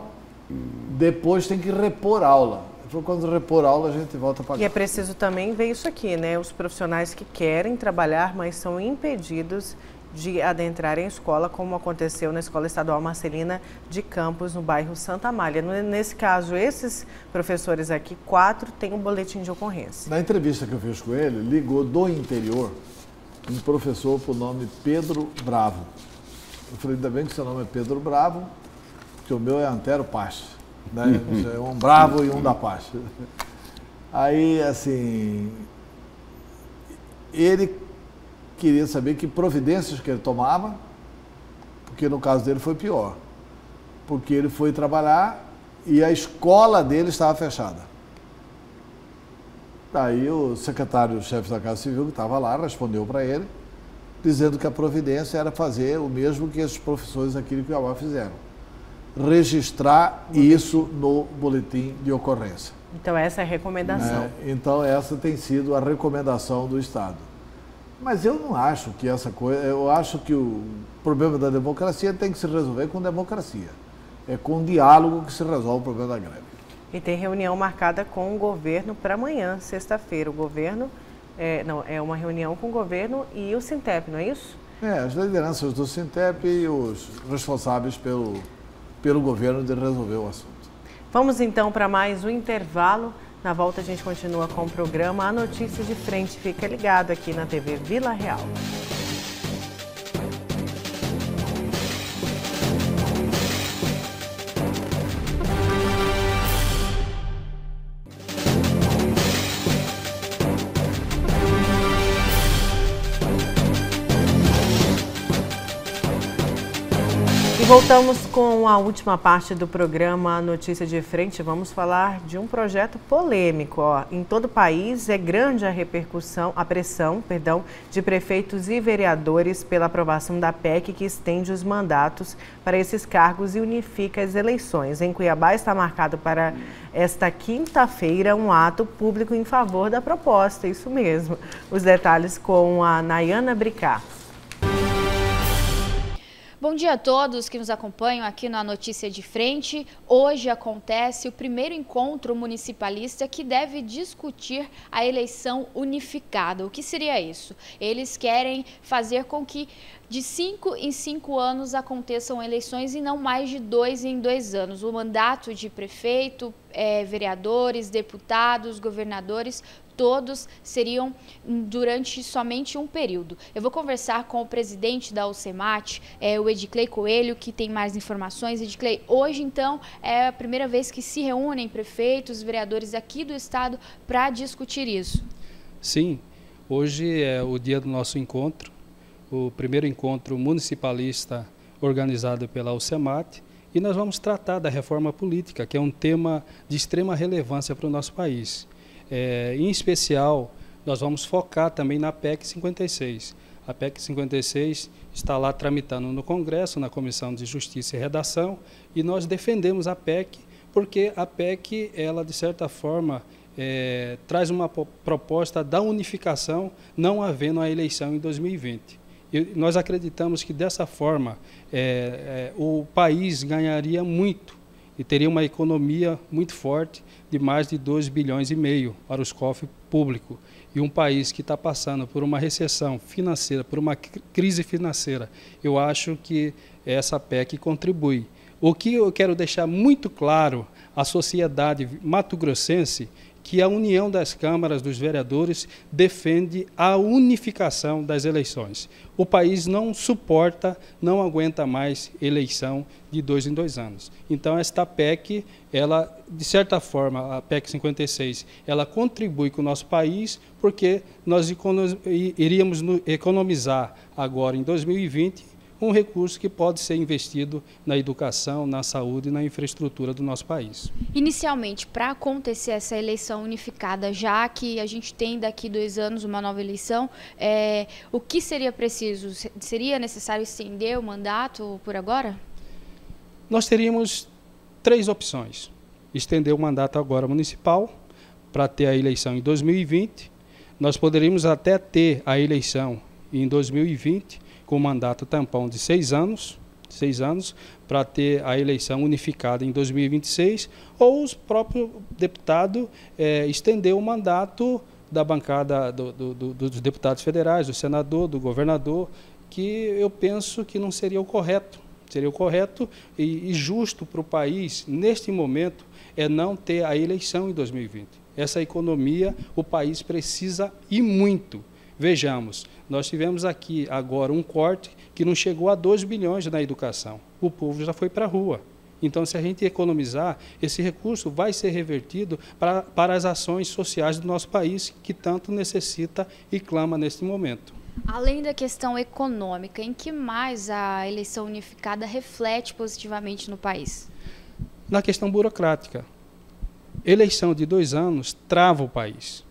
depois tem que repor aula. Ele falou, quando repor aula, a gente volta a pagar. E é preciso também ver isso aqui, né? Os profissionais que querem trabalhar, mas são impedidos de adentrarem a escola, como aconteceu na Escola Estadual Marcelina de Campos, no bairro Santa Amália. Nesse caso, esses professores aqui, 4, têm um boletim de ocorrência. Na entrevista que eu fiz com ele, ligou do interior um professor por nome Pedro Bravo. Eu falei, ainda bem que seu nome é Pedro Bravo, porque o meu é Antero Pache, né? É um bravo e um da Pache. Aí, assim, ele queria saber que providências que ele tomava, porque no caso dele foi pior, porque ele foi trabalhar e a escola dele estava fechada. Daí o secretário-chefe da Casa Civil, que estava lá, respondeu para ele, dizendo que a providência era fazer o mesmo que esses professores aqui de Cuiabá fizeram, registrar isso no boletim de ocorrência. Então essa é a recomendação. Então essa tem sido a recomendação do Estado. Mas eu não acho que essa coisa, eu acho que o problema da democracia tem que se resolver com democracia. É com diálogo que se resolve o problema da greve. E tem reunião marcada com o governo para amanhã, sexta-feira. O governo, é uma reunião com o governo e o Sintep, não é isso? As lideranças do Sintep e os responsáveis pelo governo de resolver o assunto. Vamos então para mais um intervalo. Na volta a gente continua com o programa A Notícia de Frente. Fica ligado aqui na TV Vila Real. Voltamos com a última parte do programa Notícia de Frente. Vamos falar de um projeto polêmico. Em todo o país é grande a pressão de prefeitos e vereadores pela aprovação da PEC que estende os mandatos para esses cargos e unifica as eleições. Em Cuiabá está marcado para esta quinta-feira um ato público em favor da proposta. Isso mesmo. Os detalhes com a Nayana Bricá. Bom dia a todos que nos acompanham aqui na Notícia de Frente. Hoje acontece o primeiro encontro municipalista que deve discutir a eleição unificada. O que seria isso? Eles querem fazer com que de 5 em 5 anos aconteçam eleições e não mais de 2 em 2 anos. O mandato de prefeito, vereadores, deputados, governadores, todos seriam durante somente um período. Eu vou conversar com o presidente da UCEMAT, o Ediclei Coelho, que tem mais informações. Ediclei, hoje então é a primeira vez que se reúnem prefeitos, vereadores aqui do estado para discutir isso. Sim, hoje é o dia do nosso encontro, o primeiro encontro municipalista organizado pela UCEMAT, e nós vamos tratar da reforma política, que é um tema de extrema relevância para o nosso país. Em especial, nós vamos focar também na PEC 56. A PEC 56 está lá tramitando no Congresso, na Comissão de Justiça e Redação, e nós defendemos a PEC porque a PEC, ela de certa forma, traz uma proposta da unificação, não havendo a eleição em 2020. Nós acreditamos que dessa forma o país ganharia muito e teria uma economia muito forte de mais de 2,5 bilhões para os cofres públicos. E um país que está passando por uma recessão financeira, por uma crise financeira, eu acho que essa PEC contribui. O que eu quero deixar muito claro à sociedade mato-grossense, que a união das câmaras dos vereadores defende a unificação das eleições. O país não suporta, não aguenta mais eleição de 2 em 2 anos. Então, esta PEC, ela, de certa forma, a PEC 56, ela contribui com o nosso país, porque nós iríamos economizar agora, em 2020, um recurso que pode ser investido na educação, na saúde e na infraestrutura do nosso país. Inicialmente, para acontecer essa eleição unificada, já que a gente tem daqui 2 anos uma nova eleição, o que seria preciso? Seria necessário estender o mandato por agora? Nós teríamos 3 opções. Estender o mandato agora municipal, para ter a eleição em 2020. Nós poderíamos até ter a eleição em 2020, com mandato tampão de 6 anos, para ter a eleição unificada em 2026, ou os próprios deputados estender o mandato da bancada dos deputados federais, do senador, do governador, que eu penso que não seria o correto. Seria o correto e justo para o país, neste momento, não ter a eleição em 2020. Essa economia, o país precisa e muito. Vejamos, nós tivemos aqui agora um corte que não chegou a 2 bilhões na educação. O povo já foi para a rua. Então, se a gente economizar, esse recurso vai ser revertido para as ações sociais do nosso país, que tanto necessita e clama neste momento. Além da questão econômica, em que mais a eleição unificada reflete positivamente no país? Na questão burocrática. Eleição de 2 anos trava o país.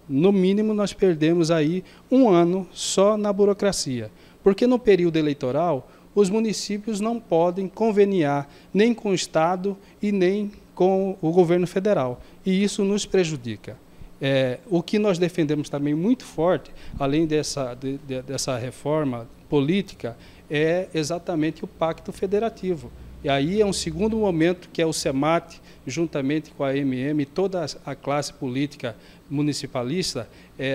No mínimo, nós perdemos aí 1 ano só na burocracia, porque no período eleitoral, os municípios não podem conveniar nem com o Estado e nem com o governo federal, e isso nos prejudica. O que nós defendemos também muito forte, além dessa reforma política, é exatamente o Pacto Federativo. E aí é um segundo momento que é o SEMAT, juntamente com a MM, toda a classe política municipalista,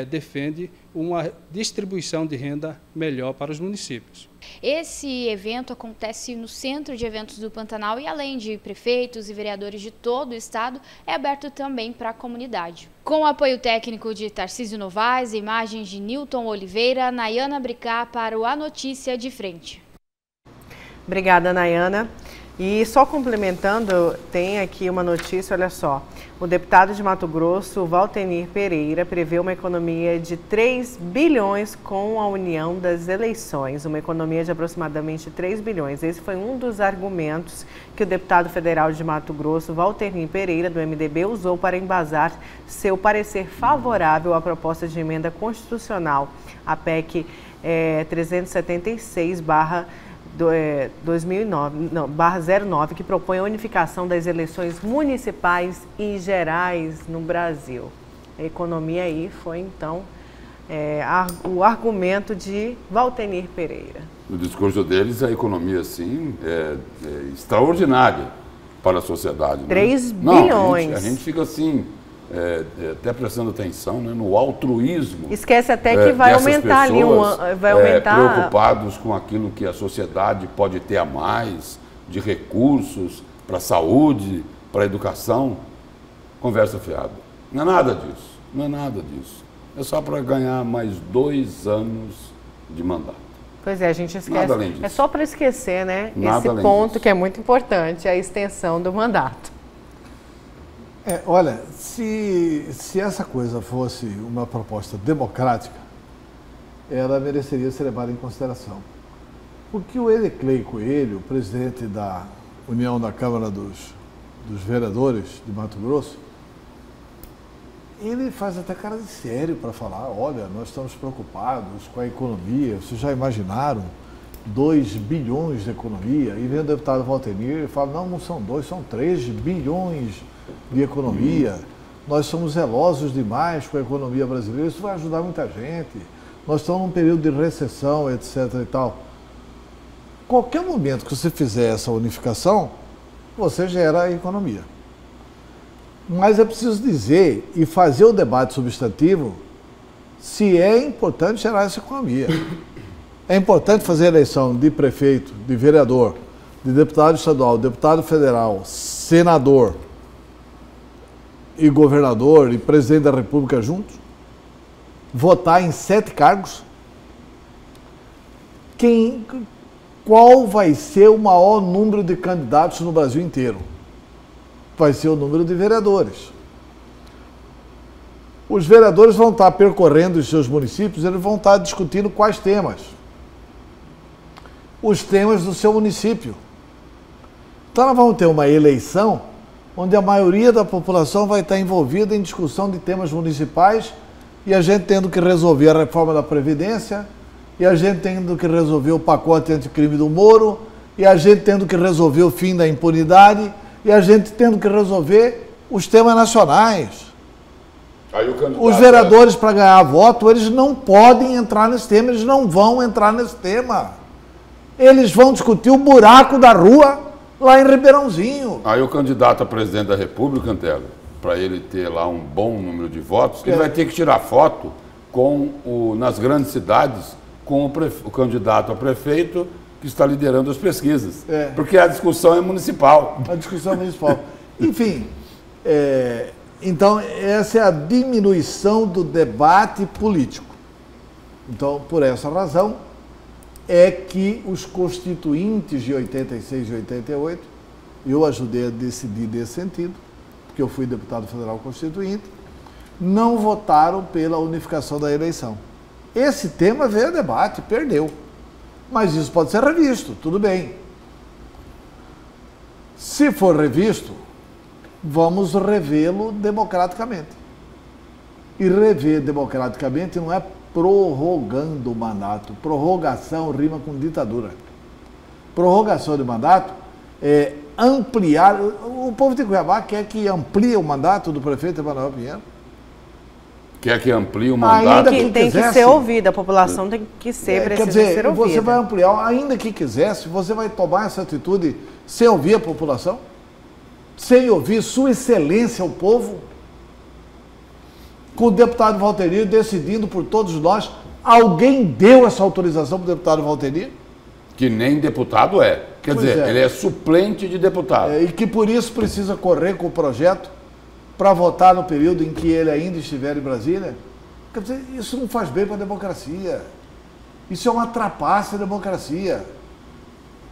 defende uma distribuição de renda melhor para os municípios. Esse evento acontece no Centro de Eventos do Pantanal e, além de prefeitos e vereadores de todo o estado, é aberto também para a comunidade. Com o apoio técnico de Tarcísio Novaes, imagens de Nilton Oliveira, Nayana Bricá para o A Notícia de Frente. Obrigada, Nayana. E só complementando, tem aqui uma notícia, olha só. O deputado de Mato Grosso, Valtenir Pereira, prevê uma economia de 3 bilhões com a união das eleições. Uma economia de aproximadamente 3 bilhões. Esse foi um dos argumentos que o deputado federal de Mato Grosso, Valtenir Pereira, do MDB, usou para embasar seu parecer favorável à proposta de emenda constitucional, a PEC 376/09, que propõe a unificação das eleições municipais e gerais no Brasil. A economia aí foi, então, o argumento de Valtenir Pereira. No discurso deles, a economia, sim, é extraordinária para a sociedade. 3 bilhões. A gente fica assim, até prestando atenção, né, no altruísmo. Esquece até que vai aumentar pessoas, ali, vai aumentar. Preocupados com aquilo que a sociedade pode ter a mais, de recursos para a saúde, para a educação. Conversa fiada. Não é nada disso, não é nada disso. É só para ganhar mais 2 anos de mandato. Pois é, a gente esquece. Nada além disso. É só para esquecer, né? Nada esse além ponto disso. que é muito importante, a extensão do mandato. Olha, se essa coisa fosse uma proposta democrática, ela mereceria ser levada em consideração. Porque o Ericlei Coelho, presidente da União da Câmara dos Vereadores de Mato Grosso, ele faz até cara de sério para falar, olha, nós estamos preocupados com a economia, vocês já imaginaram 2 bilhões de economia, e vem o deputado Valtenir e fala, não são 2, são 3 bilhões de economia. Nós somos zelosos demais com a economia brasileira, isso vai ajudar muita gente. Nós estamos num período de recessão, etc. e tal. Qualquer momento que você fizer essa unificação, você gera a economia. Mas é preciso dizer e fazer o debate substantivo se é importante gerar essa economia. É importante fazer a eleição de prefeito, de vereador, de deputado estadual, deputado federal, senador e governador e presidente da República juntos? Votar em 7 cargos? Qual vai ser o maior número de candidatos no Brasil inteiro? Vai ser o número de vereadores. Os vereadores vão estar percorrendo os seus municípios, eles vão estar discutindo quais temas. Os temas do seu município. Então nós vamos ter uma eleição onde a maioria da população vai estar envolvida em discussão de temas municipais e a gente tendo que resolver a reforma da Previdência, e a gente tendo que resolver o pacote anticrime do Moro, e a gente tendo que resolver o fim da impunidade, e a gente tendo que resolver os temas nacionais. Os vereadores, para ganhar voto, eles não podem entrar nesse tema, eles não vão entrar nesse tema. Eles vão discutir o buraco da rua lá em Ribeirãozinho. Aí o candidato a presidente da República, Antelo, para ele ter lá um bom número de votos, ele vai ter que tirar foto nas grandes cidades com o candidato a prefeito que está liderando as pesquisas. Porque a discussão é municipal. A discussão é municipal. Enfim, então essa é a diminuição do debate político. Então, por essa razão, é que os constituintes de 86 e 88, eu ajudei a decidir nesse sentido, porque eu fui deputado federal constituinte, não votaram pela unificação da eleição. Esse tema veio a debate, perdeu. Mas isso pode ser revisto, tudo bem. Se for revisto, vamos revê-lo democraticamente. E rever democraticamente não é prorrogando o mandato. Prorrogação rima com ditadura. Prorrogação de mandato é ampliar. O povo de Cuiabá quer que amplie o mandato do prefeito Emanuel Pinheiro. Quer que amplie o mandato? Ainda que tem que ser ouvida, a população tem que precisa ser ouvida. Você vai ampliar, ainda que quisesse, você vai tomar essa atitude sem ouvir a população? Sem ouvir sua excelência, o povo? Com o deputado Valtenir decidindo por todos nós, alguém deu essa autorização para o deputado Valtenir? Que nem deputado é. Quer dizer, ele é suplente de deputado. E que por isso precisa correr com o projeto para votar no período em que ele ainda estiver em Brasília. Quer dizer, isso não faz bem para a democracia. Isso é uma trapaça à democracia.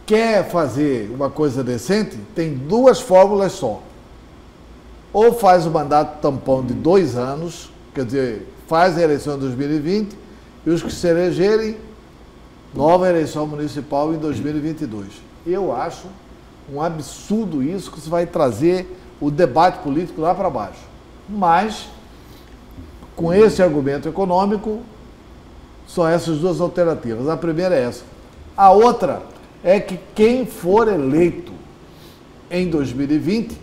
Quer fazer uma coisa decente? Tem 2 fórmulas só. Ou faz o mandato tampão de 2 anos, quer dizer, faz a eleição em 2020 e os que se elegerem, nova eleição municipal em 2022. Eu acho um absurdo isso, que você vai trazer o debate político lá para baixo. Mas, com esse argumento econômico, são essas 2 alternativas. A primeira é essa. A outra é que quem for eleito em 2020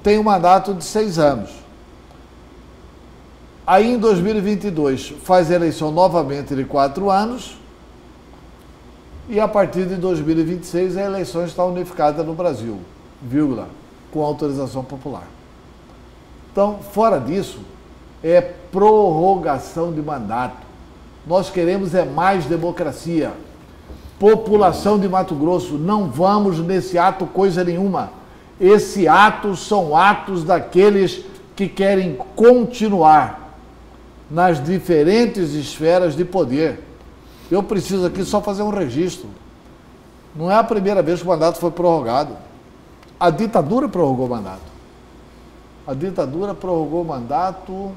tem um mandato de 6 anos. Aí, em 2022, faz a eleição novamente de 4 anos e, a partir de 2026, a eleição está unificada no Brasil, vírgula, com autorização popular. Então, fora disso, é prorrogação de mandato. Nós queremos mais democracia. População de Mato Grosso, não vamos nesse ato coisa nenhuma. Esse ato são atos daqueles que querem continuar nas diferentes esferas de poder. Eu preciso aqui só fazer um registro. Não é a primeira vez que o mandato foi prorrogado. A ditadura prorrogou o mandato. A ditadura prorrogou o mandato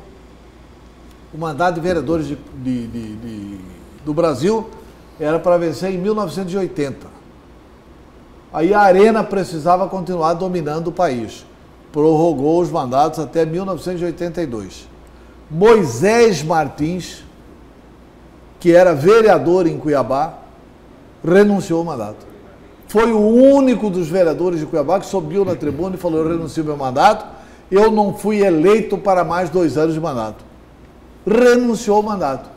de vereadores do Brasil era para vencer em 1980. Aí a Arena precisava continuar dominando o país. Prorrogou os mandatos até 1982. Moisés Martins, que era vereador em Cuiabá, renunciou ao mandato. Foi o único dos vereadores de Cuiabá que subiu na tribuna e falou: eu renuncio ao meu mandato, eu não fui eleito para mais 2 anos de mandato. Renunciou ao mandato.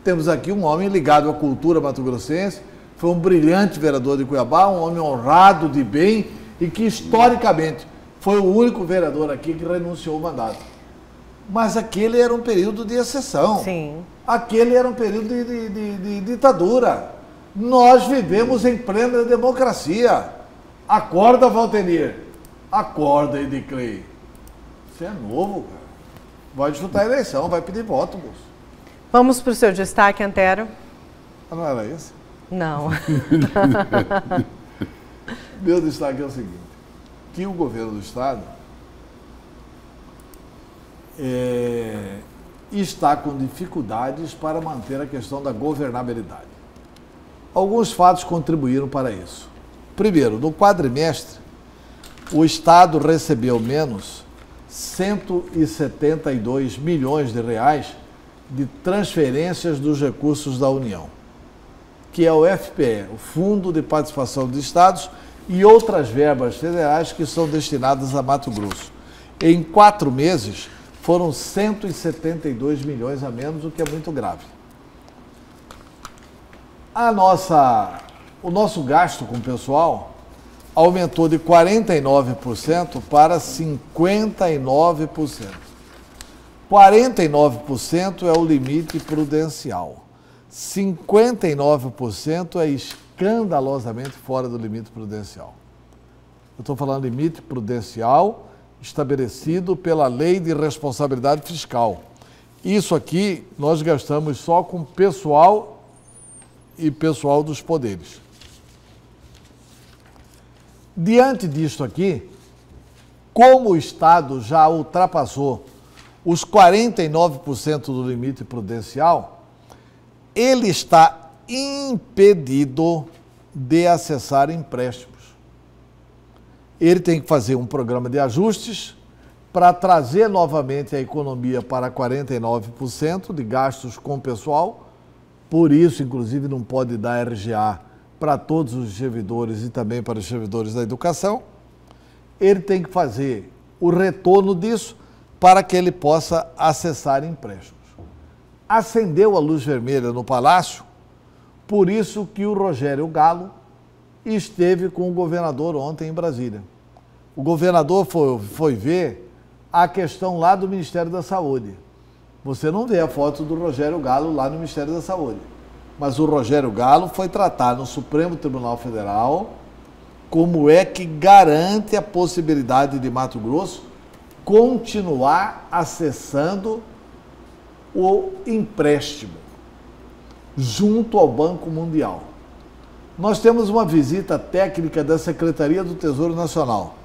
Temos aqui um homem ligado à cultura mato-grossense, foi um brilhante vereador de Cuiabá, um homem honrado, de bem, e que historicamente foi o único vereador aqui que renunciou ao mandato. Mas aquele era um período de exceção. Sim. Aquele era um período de ditadura. Nós vivemos em plena democracia. Acorda, Valtenir. Acorda, Ediclei. Você é novo, cara. Vai disputar a eleição, vai pedir voto, moço. Vamos para o seu destaque, Antero. Ah, não era esse? Não. Meu destaque é o seguinte, que o governo do Estado está com dificuldades para manter a questão da governabilidade. Alguns fatos contribuíram para isso. Primeiro, no quadrimestre, o Estado recebeu menos 172 milhões de reais de transferências dos recursos da União, que é o FPE, o Fundo de Participação dos Estados, e outras verbas federais que são destinadas a Mato Grosso. Em 4 meses, foram 172 milhões a menos, o que é muito grave. O nosso gasto com o pessoal aumentou de 49% para 59%. 49% é o limite prudencial. 59% é escandalosamente fora do limite prudencial. Eu estou falando limite prudencial estabelecido pela Lei de Responsabilidade Fiscal. Isso aqui nós gastamos só com pessoal e pessoal dos poderes. Diante disto aqui, como o Estado já ultrapassou os 49% do limite prudencial, ele está impedido de acessar empréstimos. Ele tem que fazer um programa de ajustes para trazer novamente a economia para 49% de gastos com pessoal. Por isso, inclusive, não pode dar RGA para todos os servidores e também para os servidores da educação. Ele tem que fazer o retorno disso para que ele possa acessar empréstimos. Acendeu a luz vermelha no Palácio, por isso que o Rogério Galo esteve com o governador ontem em Brasília. O governador foi ver a questão lá do Ministério da Saúde. Você não vê a foto do Rogério Galo lá no Ministério da Saúde. Mas o Rogério Galo foi tratar no Supremo Tribunal Federal como é que garante a possibilidade de Mato Grosso continuar acessando o empréstimo junto ao Banco Mundial. Nós temos uma visita técnica da Secretaria do Tesouro Nacional,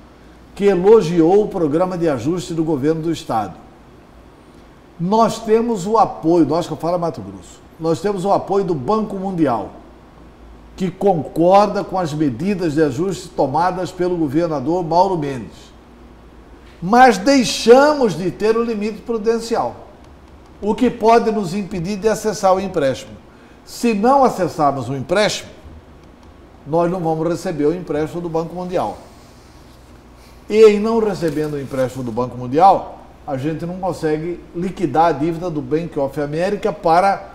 que elogiou o programa de ajuste do governo do Estado. Nós temos o apoio, nós que eu falo Mato Grosso, nós temos o apoio do Banco Mundial, que concorda com as medidas de ajuste tomadas pelo governador Mauro Mendes. Mas deixamos de ter o limite prudencial, o que pode nos impedir de acessar o empréstimo. Se não acessarmos o empréstimo, nós não vamos receber o empréstimo do Banco Mundial. E em não recebendo o empréstimo do Banco Mundial, a gente não consegue liquidar a dívida do Bank of America para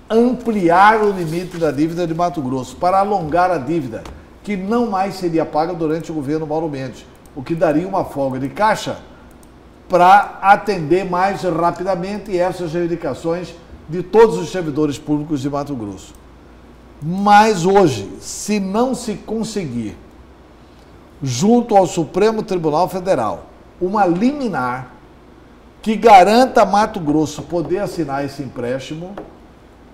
ampliar o limite da dívida de Mato Grosso, para alongar a dívida, que não mais seria paga durante o governo Mauro Mendes, o que daria uma folga de caixa para atender mais rapidamente essas reivindicações de todos os servidores públicos de Mato Grosso. Mas hoje, se não se conseguir, junto ao Supremo Tribunal Federal, uma liminar que garanta a Mato Grosso poder assinar esse empréstimo,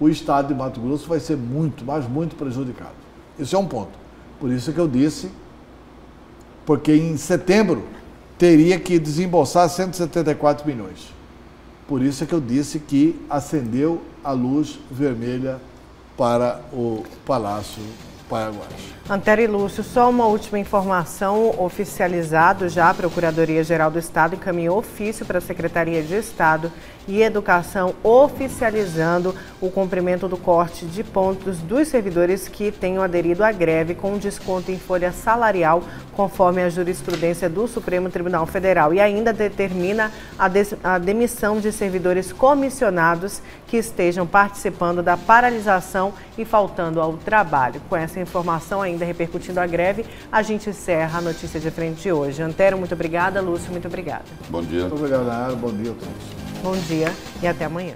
o Estado de Mato Grosso vai ser muito, mas muito prejudicado. Esse é um ponto. Por isso que eu disse, porque em setembro teria que desembolsar 174 milhões. Por isso que eu disse que acendeu a luz vermelha para o Palácio Paraguaçu. Antero e Lúcio, só uma última informação, oficializado já, a Procuradoria-Geral do Estado encaminhou ofício para a Secretaria de Estado e Educação, oficializando o cumprimento do corte de pontos dos servidores que tenham aderido à greve com desconto em folha salarial, conforme a jurisprudência do Supremo Tribunal Federal, e ainda determina a demissão de servidores comissionados que estejam participando da paralisação e faltando ao trabalho. Com essa informação ainda repercutindo a greve, a gente encerra a Notícia de Frente de hoje. Antero, muito obrigada. Lúcio, muito obrigada. Bom dia. Muito obrigado, Ana. Bom dia a todos. Bom dia e até amanhã.